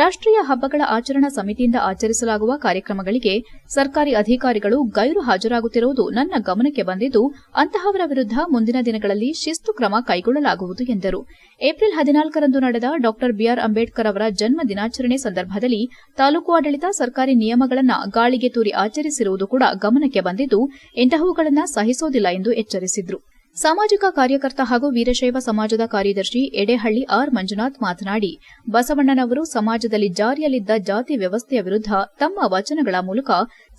ರಾಷ್ಟ್ರೀಯ ಹಬ್ಬಗಳ ಆಚರಣಾ ಸಮಿತಿಯಿಂದ ಆಚರಿಸಲಾಗುವ ಕಾರ್ಯಕ್ರಮಗಳಿಗೆ ಸರ್ಕಾರಿ ಅಧಿಕಾರಿಗಳು ಗೈರು ಹಾಜರಾಗುತ್ತಿರುವುದು ನನ್ನ ಗಮನಕ್ಕೆ ಬಂದಿದ್ದು, ಅಂತಹವರ ವಿರುದ್ಧ ಮುಂದಿನ ದಿನಗಳಲ್ಲಿ ಶಿಸ್ತು ಕ್ರಮ ಕೈಗೊಳ್ಳಲಾಗುವುದು ಎಂದರು. ಏಪ್ರಿಲ್ 14ರಂದು ನಡೆದ ಡಾ ಬಿಆರ್ ಅಂಬೇಡ್ಕರ್ ಅವರ ಜನ್ಮ ದಿನಾಚರಣೆ ಸಂದರ್ಭದಲ್ಲಿ ತಾಲೂಕು ಆಡಳಿತ ಸರ್ಕಾರಿ ನಿಯಮಗಳನ್ನು ಗಾಳಿಗೆ ತೂರಿ ಆಚರಿಸಿರುವುದು ಕೂಡ ಗಮನಕ್ಕೆ ಬಂದಿದ್ದು, ಇಂತಹವುಗಳನ್ನು ಸಹಿಸೋದಿಲ್ಲ ಎಂದು ಎಚ್ಚರಿಸಿದರು. ಸಾಮಾಜಿಕ ಕಾರ್ಯಕರ್ತ ಹಾಗೂ ವೀರಶೈವ ಸಮಾಜದ ಕಾರ್ಯದರ್ಶಿ ಎಡೆಹಳ್ಳಿ ಆರ್ ಮಂಜುನಾಥ್ ಮಾತನಾಡಿ, ಬಸವಣ್ಣನವರು ಸಮಾಜದಲ್ಲಿ ಜಾರಿಯಲ್ಲಿದ್ದ ಜಾತಿ ವ್ಯವಸ್ಥೆಯ ವಿರುದ್ಧ ತಮ್ಮ ವಚನಗಳ ಮೂಲಕ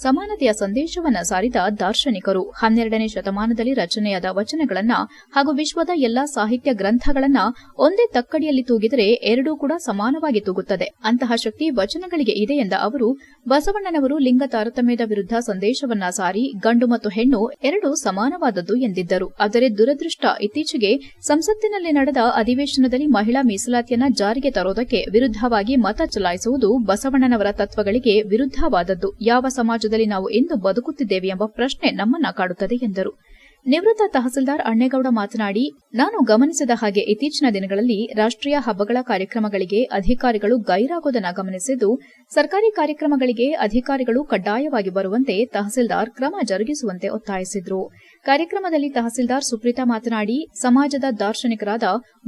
ಸಮಾನತೆಯ ಸಂದೇಶವನ್ನು ಸಾರಿದ ದಾರ್ಶನಿಕರು. 12ನೇ ಶತಮಾನದಲ್ಲಿ ರಚನೆಯಾದ ವಚನಗಳನ್ನು ಹಾಗೂ ವಿಶ್ವದ ಎಲ್ಲಾ ಸಾಹಿತ್ಯ ಗ್ರಂಥಗಳನ್ನು ಒಂದೇ ತಕ್ಕಡಿಯಲ್ಲಿ ತೂಗಿದರೆ ಎರಡೂ ಕೂಡ ಸಮಾನವಾಗಿ ತೂಗುತ್ತದೆ. ಅಂತಹ ಶಕ್ತಿ ವಚನಗಳಿಗೆ ಇದೆ ಎಂದ ಅವರು, ಬಸವಣ್ಣನವರು ಲಿಂಗ ತಾರತಮ್ಯದ ವಿರುದ್ಧ ಸಂದೇಶವನ್ನ ಸಾರಿ ಗಂಡು ಮತ್ತು ಹೆಣ್ಣು ಎರಡೂ ಸಮಾನವಾದದ್ದು ಎಂದಿದ್ದರು. ಆದರೆ ದುರದೃಷ್ಟ, ಇತ್ತೀಚೆಗೆ ಸಂಸತ್ತಿನಲ್ಲಿ ನಡೆದ ಅಧಿವೇಶನದಲ್ಲಿ ಮಹಿಳಾ ಮೀಸಲಾತಿಯನ್ನ ಜಾರಿಗೆ ತರುವುದಕ್ಕೆ ವಿರುದ್ಧವಾಗಿ ಮತ ಚಲಾಯಿಸುವುದು ಬಸವಣ್ಣನವರ ತತ್ವಗಳಿಗೆ ವಿರುದ್ಧವಾದದ್ದು. ಯಾವ ಸಮಾಜದಲ್ಲಿ ನಾವು ಎಂದು ಬದುಕುತ್ತಿದ್ದೇವೆ ಎಂಬ ಪ್ರಶ್ನೆ ನಮ್ಮನ್ನ ಕಾಡುತ್ತದೆ ಎಂದರು. ನಿವೃತ್ತ ತಹಸೀಲ್ದಾರ್ ಅಣ್ಣೇಗೌಡ ಮಾತನಾಡಿ, ನಾನು ಗಮನಿಸಿದ ಹಾಗೆ ಇತ್ತೀಚಿನ ದಿನಗಳಲ್ಲಿ ರಾಷ್ಟ್ರೀಯ ಹಬ್ಬಗಳ ಕಾರ್ಯಕ್ರಮಗಳಿಗೆ ಅಧಿಕಾರಿಗಳು ಗೈರಾಗುವುದನ್ನು ಗಮನಿಸಿದ್ದು, ಸರ್ಕಾರಿ ಕಾರ್ಯಕ್ರಮಗಳಿಗೆ ಅಧಿಕಾರಿಗಳು ಕಡ್ಡಾಯವಾಗಿ ಬರುವಂತೆ ತಹಸೀಲ್ದಾರ್ ಕ್ರಮ ಜರುಗಿಸುವಂತೆ ಒತ್ತಾಯಿಸಿದರು. ಕಾರ್ಯಕ್ರಮದಲ್ಲಿ ತಹಸೀಲ್ದಾರ್ ಸುಪ್ರೀತಾ ಮಾತನಾಡಿ, ಸಮಾಜದ ದಾರ್ಶನಿಕರಾದ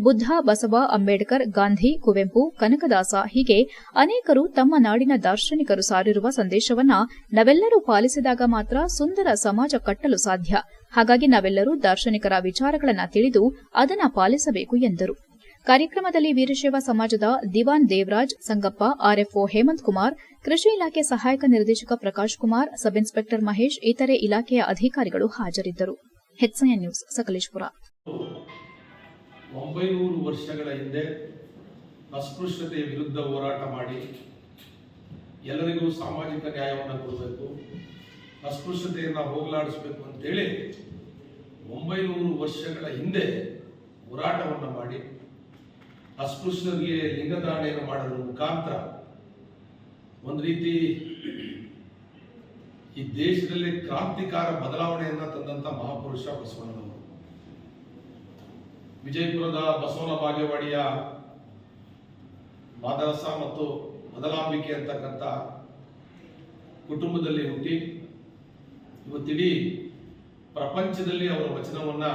ಬುದ್ಧ, ಬಸವ, ಅಂಬೇಡ್ಕರ್, ಗಾಂಧಿ, ಕುವೆಂಪು, ಕನಕದಾಸ ಹೀಗೆ ಅನೇಕರು ತಮ್ಮ ನಾಡಿನ ದಾರ್ಶನಿಕರು ಸಾರಿರುವ ಸಂದೇಶವನ್ನ ನಾವೆಲ್ಲರೂ ಪಾಲಿಸಿದಾಗ ಮಾತ್ರ ಸುಂದರ ಸಮಾಜ ಕಟ್ಟಲು ಸಾಧ್ಯ. ಹಾಗಾಗಿ ನಾವೆಲ್ಲರೂ ದಾರ್ಶನಿಕರ ವಿಚಾರಗಳನ್ನು ತಿಳಿದು ಅದನ್ನು ಪಾಲಿಸಬೇಕು ಎಂದರು. ಕಾರ್ಯಕ್ರಮದಲ್ಲಿ ವೀರಶೈವ ಸಮಾಜದ ದಿವಾನ್ ದೇವರಾಜ್, ಸಂಗಪ್ಪ, ಆರ್ಎಫ್ಒ ಹೇಮಂತ್ ಕುಮಾರ್, ಕೃಷಿ ಇಲಾಖೆ ಸಹಾಯಕ ನಿರ್ದೇಶಕ ಪ್ರಕಾಶ್ ಕುಮಾರ್, ಸಬ್ ಇನ್ಸ್ಪೆಕ್ಟರ್ ಮಹೇಶ್, ಇತರೆ ಇಲಾಖೆಯ ಅಧಿಕಾರಿಗಳು ಹಾಜರಿದ್ದರು. HIN news, Sakleshpur. 900 ವರ್ಷಗಳ ಹಿಂದೆ ಅಸ್ಪೃಶ್ಯತೆಯ ವಿರುದ್ಧ ಹೋರಾಟ ಮಾಡಿ ಎಲ್ಲರಿಗೂ ಸಾಮಾಜಿಕ ನ್ಯಾಯವನ್ನು ಕೊಡಬೇಕು, ಅಸ್ಪೃಶ್ಯತೆಯನ್ನು ಹೋಗಲಾಡಿಸಬೇಕು ಅಂತೇಳಿ 900 ವರ್ಷಗಳ ಹಿಂದೆ ಹೋರಾಟವನ್ನು ಮಾಡಿ ಅಸ್ಪೃಶ್ಯರಿಗೆ ಲಿಂಗದಾನೆಯನ್ನು ಮಾಡೋದ್ರ ಮುಖಾಂತರ ಒಂದು ರೀತಿ ಈ ದೇಶದಲ್ಲಿ ಕ್ರಾಂತಿಕಾರ ಬದಲಾವಣೆಯನ್ನು ತಂದಂತ ಮಹಾಪುರುಷ ಬಸವಣ್ಣನವರು. ವಿಜಯಪುರದ ಬಸವನ ಬಾಗೇವಾಡಿಯ ಮಾದರಸ ಮತ್ತು ಮೊದಲಾಂಬಿಕೆ ಅಂತಕ್ಕಂಥ ಕುಟುಂಬದಲ್ಲಿ ಹುಟ್ಟಿ ಇವತ್ತಿಡೀ ಪ್ರಪಂಚದಲ್ಲಿ ಅವರ ವಚನವನ್ನ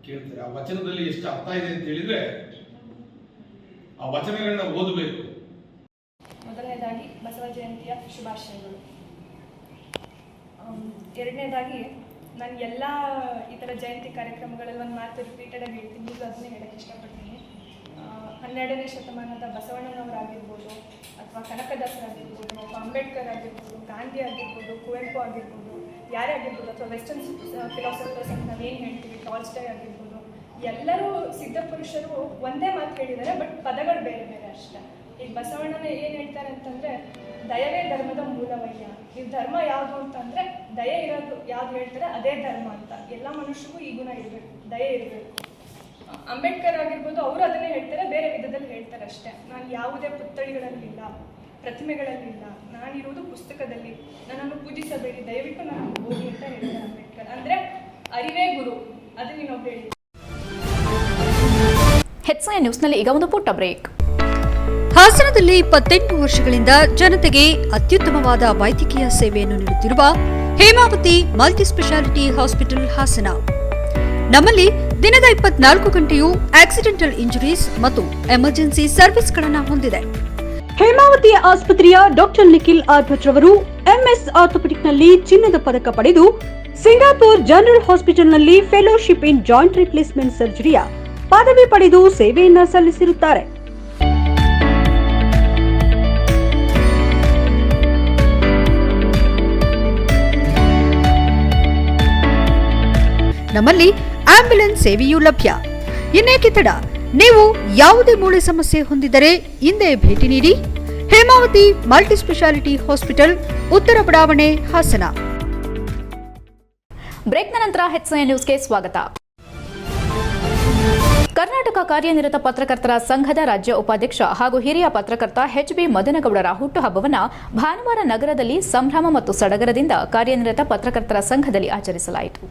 ಕೇಳ್ತಾರೆ. ಆ ವಚನದಲ್ಲಿ ಎಷ್ಟು ಅರ್ಥ ಇದೆ ಅಂತ ಹೇಳಿದ್ರೆ ಆ ವಚನಗಳನ್ನ ಓದಬೇಕು. ಮೊದಲನೇದಾಗಿ ಬಸವ ಜಯಂತಿಯ ಶುಭಾಶಯಗಳು. ಎರಡನೇದಾಗಿ ನಾನು ಎಲ್ಲ ಈ ಥರ ಜಯಂತಿ ಕಾರ್ಯಕ್ರಮಗಳಲ್ಲಿ ಒಂದು ಮಾತು ರಿಪೀಟೆಡ್ ಆಗಿ ಹೇಳ್ತೀನಿ, ಈಗ ಅದನ್ನೇ ಹೇಳಕ್ಕೆ ಇಷ್ಟಪಡ್ತೀನಿ. 12ನೇ ಶತಮಾನದ ಬಸವಣ್ಣನವರಾಗಿರ್ಬೋದು, ಅಥವಾ ಕನಕದಾಸರಾಗಿರ್ಬೋದು, ಅಥವಾ ಅಂಬೇಡ್ಕರ್ ಆಗಿರ್ಬೋದು, ಗಾಂಧಿ ಆಗಿರ್ಬೋದು, ಕುವೆಂಪು ಆಗಿರ್ಬೋದು, ಯಾರೇ ಆಗಿರ್ಬೋದು, ಅಥವಾ ವೆಸ್ಟರ್ನ್ ಫಿಲಾಸಫರ್ಸ್ ಅಂತ ನಾವೇನು ಹೇಳ್ತೀವಿ, ಟಾಲ್ಸ್ಟಾಯ್ ಆಗಿರ್ಬೋದು, ಎಲ್ಲರೂ ಸಿದ್ಧ ಪುರುಷರು ಒಂದೇ ಮಾತು ಹೇಳಿದ್ದಾರೆ, ಬಟ್ ಪದಗಳು ಬೇರೆ ಬೇರೆ ಅಷ್ಟೇ. ಈಗ ಬಸವಣ್ಣನ ಏನು ಹೇಳ್ತಾರೆ ಅಂತಂದರೆ, ದಯವೇ ಧರ್ಮದ ಮೂಲವಯ್ಯ. ನೀವು ಧರ್ಮ ಯಾವುದು ಅಂತಂದರೆ ದಯೆ ಇರೋದು ಯಾವ್ದು ಹೇಳ್ತಾರೆ ಅದೇ ಧರ್ಮ ಅಂತ. ಎಲ್ಲ ಮನುಷ್ಯರಿಗೂ ಈ ಗುಣ ಇರಬೇಕು, ದಯೆ ಇರಬೇಕು. ಅಂಬೇಡ್ಕರ್ ಆಗಿರ್ಬೋದು, ಅವರು ಅದನ್ನೇ ಹೇಳ್ತಾರೆ, ಬೇರೆ ವಿಧದಲ್ಲಿ ಹೇಳ್ತಾರೆ ಅಷ್ಟೇ. ನಾನು ಯಾವುದೇ ಪುತ್ಥಳಿಗಳಲ್ಲಿಲ್ಲ, ಪ್ರತಿಮೆಗಳಲ್ಲಿಲ್ಲ, ನಾನಿರುವುದು ಪುಸ್ತಕದಲ್ಲಿ, ನನ್ನನ್ನು ಪೂಜಿಸಬೇಡಿ, ದಯವಿಟ್ಟು ನಾನು ಓದಿ ಅಂತ ಹೇಳ್ತಾರೆ ಅಂಬೇಡ್ಕರ್. ಅಂದರೆ ಅರಿವೇ ಗುರು, ಅದು ನೀನೊಬ್ಬ ಹೇಳಿ. ಹೆಚ್ಐಎನ್ ನ್ಯೂಸ್ನಲ್ಲಿ ಈಗ ಒಂದು ಪುಟ್ಟ ಬ್ರೇಕ್. ಹಾಸನದಲ್ಲಿ 28 ವರ್ಷಗಳಿಂದ ಜನತೆಗೆ ಅತ್ಯುತ್ತಮವಾದ ವೈದ್ಯಕೀಯ ಸೇವೆಯನ್ನು ನೀಡುತ್ತಿರುವ Hemavathi multi speciality hospital Hassan. ನಮ್ಮಲ್ಲಿ ದಿನದ 24 ಗಂಟೆಯೂ ಆಕ್ಸಿಡೆಂಟಲ್ ಇಂಜುರೀಸ್ ಮತ್ತು ಎಮರ್ಜೆನ್ಸಿ ಸರ್ವಿಸ್ಗಳನ್ನು ಹೊಂದಿದೆ. ಹೇಮಾವತಿ ಆಸ್ಪತ್ರೆಯ ಡಾಕ್ಟರ್ ನಿಖಿಲ್ ಆರ್ ಭಟ್ ರವರು ಎಂಎಸ್ ಆರ್ಥೋಪೆಡಿಕ್ನಲ್ಲಿ ಚಿನ್ನದ ಪದಕ ಪಡೆದು ಸಿಂಗಾಪುರ್ ಜನರಲ್ ಹಾಸ್ಪಿಟಲ್ನಲ್ಲಿ ಫೆಲೋಶಿಪ್ ಇನ್ ಜಾಯಿಂಟ್ ರಿಪ್ಲೇಸ್ಮೆಂಟ್ ಸರ್ಜರಿಯ ಪದವಿ ಪಡೆದು ಸೇವೆಯನ್ನ ಸಲ್ಲಿಸಿರುತ್ತಾರೆ. ನಮ್ಮಲ್ಲಿ ಆಂಬ್ಯುಲೆನ್ಸ್ ಸೇವೆಯೂ ಲಭ್ಯ. ಇನ್ನೇಕೆ ತಡ? ನೀವು ಯಾವುದೇ ಮೂಳೆ ಸಮಸ್ಯೆ ಹೊಂದಿದರೆ ಹಿಂದೆ ಭೇಟಿ ನೀಡಿ. ಹೇಮಾವತಿ ಮಲ್ಟಿ ಸ್ಪೆಷಾಲಿಟಿ ಹಾಸ್ಪಿಟಲ್, ಉತ್ತರ ಬಡಾವಣೆ, ಹಾಸನ. ಬ್ರೇಕ್ನ ನಂತರ ಹೆಚ್ಐಎನ್ ನ್ಯೂಸ್ಗೆ ಸ್ವಾಗತ. ಕರ್ನಾಟಕ ಕಾರ್ಯನಿರತ ಪತ್ರಕರ್ತರ ಸಂಘದ ರಾಜ್ಯ ಉಪಾಧ್ಯಕ್ಷ ಹಾಗೂ ಹಿರಿಯ ಪತ್ರಕರ್ತ ಎಚ್.ಬಿ. ಮದನಗೌಡರ ಹುಟ್ಟುಹಬ್ಬವನ್ನು ಭಾನುವಾರ ನಗರದಲ್ಲಿ ಸಂಭ್ರಮ ಮತ್ತು ಸಡಗರದಿಂದ ಕಾರ್ಯನಿರತ ಪತ್ರಕರ್ತರ ಸಂಘದಲ್ಲಿ ಆಚರಿಸಲಾಯಿತು.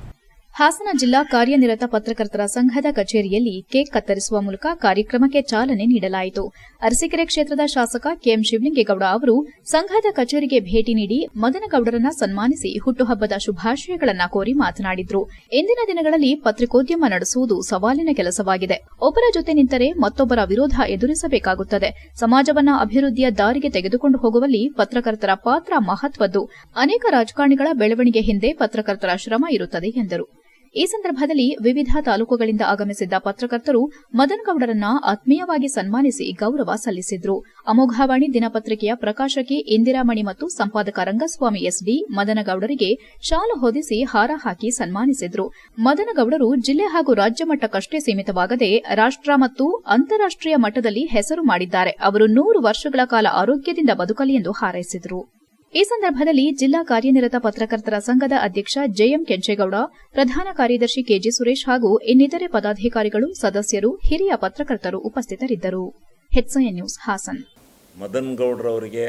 ಹಾಸನ ಜಿಲ್ಲಾ ಕಾರ್ಯನಿರತ ಪತ್ರಕರ್ತರ ಸಂಘದ ಕಚೇರಿಯಲ್ಲಿ ಕೇಕ್ ಕತ್ತರಿಸುವ ಮೂಲಕ ಕಾರ್ಯಕ್ರಮಕ್ಕೆ ಚಾಲನೆ ನೀಡಲಾಯಿತು. ಅರಸೀಕೆರೆ ಕ್ಷೇತ್ರದ ಶಾಸಕ ಕೆಎಂ ಶಿವಲಿಂಗೇಗೌಡ ಅವರು ಸಂಘದ ಕಚೇರಿಗೆ ಭೇಟಿ ನೀಡಿ ಮದನಗೌಡರನ್ನ ಸನ್ಮಾನಿಸಿ ಹುಟ್ಟುಹಬ್ಬದ ಶುಭಾಶಯಗಳನ್ನು ಕೋರಿ ಮಾತನಾಡಿದ್ರು. ಇಂದಿನ ದಿನಗಳಲ್ಲಿ ಪತ್ರಿಕೋದ್ಯಮ ನಡೆಸುವುದು ಸವಾಲಿನ ಕೆಲಸವಾಗಿದೆ. ಒಬ್ಬರ ಜೊತೆ ನಿಂತರೆ ಮತ್ತೊಬ್ಬರ ವಿರೋಧ ಎದುರಿಸಬೇಕಾಗುತ್ತದೆ. ಸಮಾಜವನ್ನ ಅಭಿವೃದ್ಧಿಯ ದಾರಿಗೆ ತೆಗೆದುಕೊಂಡು ಹೋಗುವಲ್ಲಿ ಪತ್ರಕರ್ತರ ಪಾತ್ರ ಮಹತ್ವದ್ದು. ಅನೇಕ ರಾಜಕಾರಣಿಗಳ ಬೆಳವಣಿಗೆ ಹಿಂದೆ ಪತ್ರಕರ್ತರ ಶ್ರಮ ಇರುತ್ತದೆ ಎಂದರು. ಈ ಸಂದರ್ಭದಲ್ಲಿ ವಿವಿಧ ತಾಲೂಕುಗಳಿಂದ ಆಗಮಿಸಿದ್ದ ಪತ್ರಕರ್ತರು ಮದನಗೌಡರನ್ನ ಆತ್ಮೀಯವಾಗಿ ಸನ್ಮಾನಿಸಿ ಗೌರವ ಸಲ್ಲಿಸಿದ್ರು. ಅಮೋಘವಾಣಿ ದಿನಪತ್ರಿಕೆಯ ಪ್ರಕಾಶಕಿ ಇಂದಿರಾಮಣಿ ಮತ್ತು ಸಂಪಾದಕ ರಂಗಸ್ವಾಮಿ ಎಸ್ಡಿ ಮದನಗೌಡರಿಗೆ ಶಾಲು ಹೊದಿಸಿ ಹಾರ ಹಾಕಿ ಸನ್ಮಾನಿಸಿದ್ರು. ಮದನಗೌಡರು ಜಿಲ್ಲೆ ಹಾಗೂ ರಾಜ್ಯ ಮಟ್ಟಕ್ಕಷ್ಟೇ ಸೀಮಿತವಾಗದೆ ರಾಷ್ಟ್ರ ಮತ್ತು ಅಂತಾರಾಷ್ಟೀಯ ಮಟ್ಟದಲ್ಲಿ ಹೆಸರು ಮಾಡಿದ್ದಾರೆ. ಅವರು 100 ವರ್ಷಗಳ ಕಾಲ ಆರೋಗ್ಯದಿಂದ ಬದುಕಲಿ ಎಂದು ಹಾರೈಸಿದರು. ಈ ಸಂದರ್ಭದಲ್ಲಿ ಜಿಲ್ಲಾ ಕಾರ್ಯನಿರತ ಪತ್ರಕರ್ತರ ಸಂಘದ ಅಧ್ಯಕ್ಷ ಜೆಎಂ ಕೆಂಚೇಗೌಡ, ಪ್ರಧಾನ ಕಾರ್ಯದರ್ಶಿ ಕೆಜಿ ಸುರೇಶ್ ಹಾಗೂ ಇನ್ನಿತರೆ ಪದಾಧಿಕಾರಿಗಳು, ಸದಸ್ಯರು, ಹಿರಿಯ ಪತ್ರಕರ್ತರು ಉಪಸ್ಥಿತರಿದ್ದರು. HIN news, Hassan. ಮದನ್ ಗೌಡ್ರವರಿಗೆ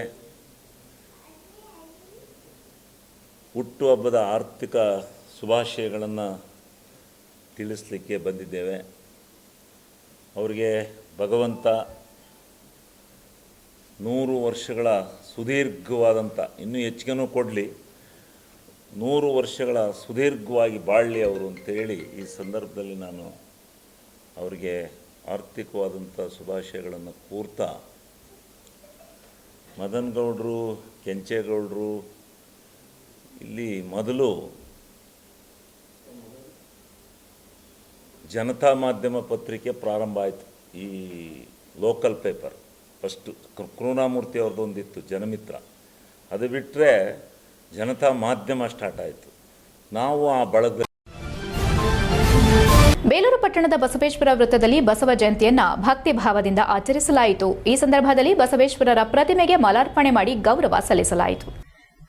ಹುಟ್ಟುಹಬ್ಬದ ಆರ್ಥಿಕ ಶುಭಾಶಯಗಳನ್ನು ತಿಳಿಸಲಿಕ್ಕೆ ಬಂದಿದ್ದೇವೆ. ಅವರಿಗೆ ಭಗವಂತ 100 ವರ್ಷಗಳ ಸುದೀರ್ಘವಾದಂಥ, ಇನ್ನೂ ಹೆಚ್ಚಿಗೆನೂ ಕೊಡಲಿ, 100 ವರ್ಷಗಳ ಸುದೀರ್ಘವಾಗಿ ಬಾಳಲಿ ಅವರು ಅಂತೇಳಿ ಈ ಸಂದರ್ಭದಲ್ಲಿ ನಾನು ಅವರಿಗೆ ಆರ್ಥಿಕವಾದಂಥ ಶುಭಾಶಯಗಳನ್ನು ಕೋರ್ತಾ, ಮದನ್ ಗೌಡರು, ಕೆಂಚೇಗೌಡರು ಇಲ್ಲಿ ಮೊದಲು ಜನತಾ ಮಾಧ್ಯಮ ಪತ್ರಿಕೆ ಪ್ರಾರಂಭ ಆಯಿತು. ಈ ಲೋಕಲ್ ಪೇಪರ್ ಫಸ್ಟು ಕೃಷ್ಣಮೂರ್ತಿ ಅವ್ರದ್ದೊಂದಿತ್ತು ಜನಮಿತ್ರ, ಅದು ಬಿಟ್ಟರೆ ಜನತಾ ಮಾಧ್ಯಮ ಸ್ಟಾರ್ಟ್ ಆಯಿತು. ನಾವು ಆ ಬಳಗದಲ್ಲಿ ಬೇಲೂರು ಪಟ್ಟಣದ ಬಸವೇಶ್ವರ ವೃತ್ತದಲ್ಲಿ ಬಸವ ಜಯಂತಿಯನ್ನ ಭಕ್ತಿ ಭಾವದಿಂದ ಆಚರಿಸಲಾಯಿತು. ಈ ಸಂದರ್ಭದಲ್ಲಿ ಬಸವೇಶ್ವರರ ಪ್ರತಿಮೆಗೆ ಮಾಲಾರ್ಪಣೆ ಮಾಡಿ ಗೌರವ ಸಲ್ಲಿಸಲಾಯಿತು.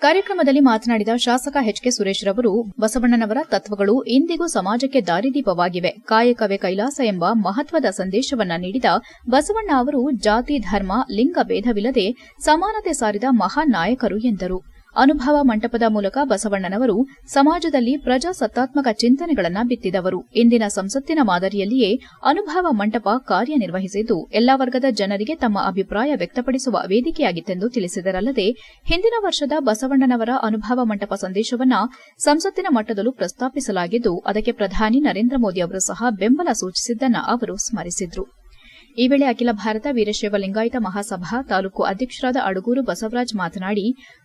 ಕಾರ್ಯಕ್ರಮದಲ್ಲಿ ಮಾತನಾಡಿದ ಶಾಸಕ ಎಚ್.ಕೆ. ಸುರೇಶ್ ರವರು, ಬಸವಣ್ಣನವರ ತತ್ವಗಳು ಇಂದಿಗೂ ಸಮಾಜಕ್ಕೆ ದಾರಿದೀಪವಾಗಿವೆ. ಕಾಯಕವೇ ಕೈಲಾಸ ಎಂಬ ಮಹತ್ವದ ಸಂದೇಶವನ್ನ ನೀಡಿದ ಬಸವಣ್ಣ ಅವರು ಜಾತಿ, ಧರ್ಮ, ಲಿಂಗ ಭೇದವಿಲ್ಲದೆ ಸಮಾನತೆ ಸಾರಿದ ಮಹಾನ್ ನಾಯಕರು ಎಂದರು. ಅನುಭವ ಮಂಟಪದ ಮೂಲಕ ಬಸವಣ್ಣನವರು ಸಮಾಜದಲ್ಲಿ ಪ್ರಜಾಸತ್ತಾತ್ಮಕ ಚಿಂತನೆಗಳನ್ನು ಬಿತ್ತಿದವರು. ಇಂದಿನ ಸಂಸತ್ತಿನ ಮಾದರಿಯಲ್ಲಿಯೇ ಅನುಭವ ಮಂಟಪ ಕಾರ್ಯನಿರ್ವಹಿಸಿದ್ದು ಎಲ್ಲಾ ವರ್ಗದ ಜನರಿಗೆ ತಮ್ಮ ಅಭಿಪ್ರಾಯ ವ್ಯಕ್ತಪಡಿಸುವ ವೇದಿಕೆಯಾಗಿತ್ತೆಂದು ತಿಳಿಸಿದರಲ್ಲದೆ, ಹಿಂದಿನ ವರ್ಷದ ಬಸವಣ್ಣನವರ ಅನುಭವ ಮಂಟಪ ಸಂದೇಶವನ್ನ ಸಂಸತ್ತಿನ ಮಟ್ಟದಲ್ಲೂ ಪ್ರಸ್ತಾಪಿಸಲಾಗಿದ್ದು, ಅದಕ್ಕೆ ಪ್ರಧಾನಿ ನರೇಂದ್ರ ಮೋದಿ ಅವರು ಸಹ ಬೆಂಬಲ ಸೂಚಿಸಿದ್ದನ್ನು ಅವರು ಸ್ಮರಿಸಿದರು. ಈ ವೇಳೆ ಅಖಿಲ ಭಾರತ ವೀರಶೈವ ಲಿಂಗಾಯತ ಮಹಾಸಭಾ ತಾಲೂಕು ಅಧ್ಯಕ್ಷರಾದ ಅಡಗೂರು ಬಸವರಾಜ್ ಮಾತನಾಡಿ,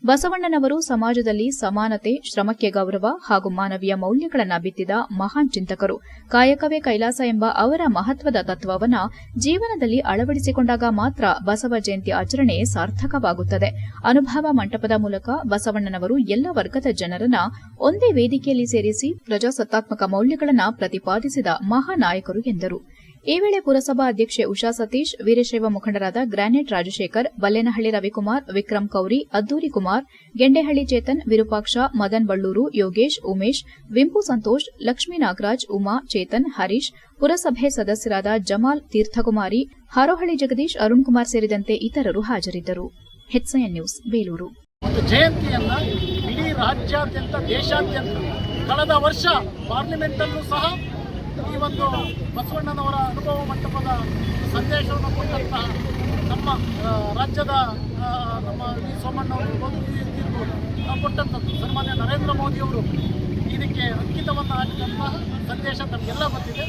ಬಸವಣ್ಣನವರು ಸಮಾಜದಲ್ಲಿ ಸಮಾನತೆ, ಶ್ರಮಕ್ಕೆ ಗೌರವ ಹಾಗೂ ಮಾನವೀಯ ಮೌಲ್ಯಗಳನ್ನು ಬಿತ್ತಿದ ಮಹಾನ್ ಚಿಂತಕರು. ಕಾಯಕವೇ ಕೈಲಾಸ ಎಂಬ ಅವರ ಮಹತ್ವದ ತತ್ವವನ್ನು ಜೀವನದಲ್ಲಿ ಅಳವಡಿಸಿಕೊಂಡಾಗ ಮಾತ್ರ ಬಸವ ಜಯಂತಿ ಆಚರಣೆ ಸಾರ್ಥಕವಾಗುತ್ತದೆ. ಅನುಭವ ಮಂಟಪದ ಮೂಲಕ ಬಸವಣ್ಣನವರು ಎಲ್ಲ ವರ್ಗದ ಜನರನ್ನ ಒಂದೇ ವೇದಿಕೆಯಲ್ಲಿ ಸೇರಿಸಿ ಪ್ರಜಾಸತ್ತಾತ್ಮಕ ಮೌಲ್ಯಗಳನ್ನು ಪ್ರತಿಪಾದಿಸಿದ ಮಹಾನಾಯಕರು ಎಂದರು. ಈ ವೇಳೆ ಪುರಸಭಾ ಅಧ್ಯಕ್ಷೆ ಉಷಾ ಸತೀಶ್, ವೀರಶೈವ ಮುಖಂಡರಾದ ಗ್ರಾನೆಟ್ ರಾಜಶೇಖರ್, ಬಲ್ಲೇನಹಳ್ಳಿ ರವಿಕುಮಾರ್, ವಿಕ್ರಮ್ ಕೌರಿ, ಅದ್ದೂರಿ ಕುಮಾರ್, ಗೆಂಡೆಹಳ್ಳಿ ಚೇತನ್, ವಿರೂಪಾಕ್ಷ, ಮದನ್ ಬಳ್ಳೂರು, ಯೋಗೇಶ್, ಉಮೇಶ್, ವಿಂಪು ಸಂತೋಷ್, ಲಕ್ಷ್ಮೀ ನಾಗರಾಜ್, ಉಮಾ, ಚೇತನ್, ಹರೀಶ್, ಪುರಸಭೆ ಸದಸ್ಯರಾದ ಜಮಾಲ್, ತೀರ್ಥಕುಮಾರಿ, ಹಾರೋಹಳ್ಳಿ ಜಗದೀಶ್, ಅರುಣ್ ಕುಮಾರ್ ಸೇರಿದಂತೆ ಇತರರು ಹಾಜರಿದ್ದರು. HCN news, Belur. ಒಂದು ಜಯಂತಿಯನ್ನ ಇಡೀ ರಾಜ್ಯಾದ್ಯಂತ, ದೇಶಾದ್ಯಂತ ಕಳೆದ ವರ್ಷ ಪಾರ್ಲಿಮೆಂಟಲ್ಲೂ ಸಹ ಈ ಒಂದು ಬಸವಣ್ಣನವರ ಅನುಭವ ಮಂಟಪದ ಸಂದೇಶವನ್ನು ಕೊಟ್ಟಂತಹ ನಮ್ಮ ರಾಜ್ಯದ ನಮ್ಮ ವಿ ಸೋಮಣ್ಣವರು ಕೊಟ್ಟಂಥದ್ದು ಸನ್ಮಾನ್ಯ ನರೇಂದ್ರ ಮೋದಿಯವರು ಇದಕ್ಕೆ ಅಂಕಿತವನ್ನು ಹಾಕಿದಂತಹ ಸಂದೇಶ ನಮಗೆಲ್ಲ ಬಂದಿದೆ.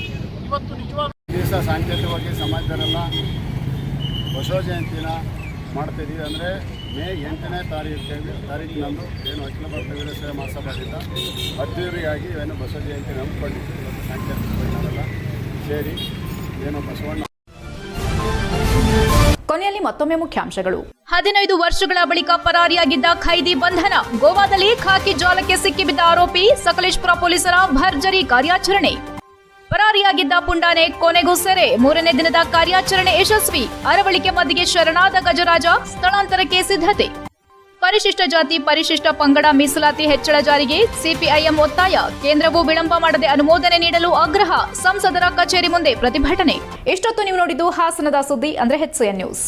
ಇವತ್ತು ನಿಜವಾದ ದಿವಸ ಸಾಂಕೇತಿಕವಾಗಿ ಸಮಾಜದಲ್ಲೆಲ್ಲ ಬಸವ ಜಯಂತಿನ ಮಾಡ್ತಾಯಿದ್ದೀವಿ. ಅಂದರೆ ಮೇ 8ನೇ ತಾರೀಕಿನಂದು ಏನು ಅಖಿಲ ಭಾರತ ವೀರಶೈವ ಮಹಾಸಭಾದಿಂದ ಅದ್ದೂರಿಯಾಗಿ ಏನು ಬಸವ ಜಯಂತಿ ನಂಬಿಕೊಂಡಿದ್ದೀವಿ. ಇವತ್ತು ಸಾಂಕೇತಿಕವಾಗಿ ನಾವೆಲ್ಲ ಸೇರಿ ಏನು ಬಸವಣ್ಣ. ಕೊನೆಯಲ್ಲಿ ಮತ್ತೊಮ್ಮೆ ಮುಖ್ಯಾಂಶಗಳು. 15 ವರ್ಷಗಳ ಬಳಿಕ ಪರಾರಿಯಾಗಿದ್ದ ಖೈದಿ ಬಂಧನ. ಗೋವಾದಲ್ಲಿ ಖಾಕಿ ಜಾಲಕ್ಕೆ ಸಿಕ್ಕಿಬಿದ್ದ ಆರೋಪಿ. ಸಕಲೇಶಪುರ ಪೊಲೀಸರ ಭರ್ಜರಿ ಕಾರ್ಯಾಚರಣೆ. ಪರಾರಿಯಾಗಿದ್ದ ಪುಂಡಾನೆ ಕೊನೆಗೂ ಸೆರೆ. 3ನೇ ದಿನದ ಕಾರ್ಯಾಚರಣೆ ಯಶಸ್ವಿ. ಅರವಳಿಕೆ ಮಧ್ಯೆ ಶರಣಾದ ಗಜರಾಜ. ಸ್ಥಳಾಂತರಕ್ಕೆ ಸಿದ್ಧತೆ. ಪರಿಶಿಷ್ಟ ಜಾತಿ ಪರಿಶಿಷ್ಟ ಪಂಗಡ ಮೀಸಲಾತಿ ಹೆಚ್ಚಳ ಜಾರಿಗೆ ಸಿಪಿಐಎಂ ಒತ್ತಾಯ. ಕೇಂದ್ರವು ವಿಳಂಬ ಮಾಡದೆ ಅನುಮೋದನೆ ನೀಡಲು ಆಗ್ರಹ. ಸಂಸದರ ಕಚೇರಿ ಮುಂದೆ ಪ್ರತಿಭಟನೆ. ಇಷ್ಟೊತ್ತು ನೀವು ನೋಡಿದ್ದು ಹಾಸನದ ಸುದ್ದಿ ಅಂದ್ರೆ HCN ನ್ಯೂಸ್.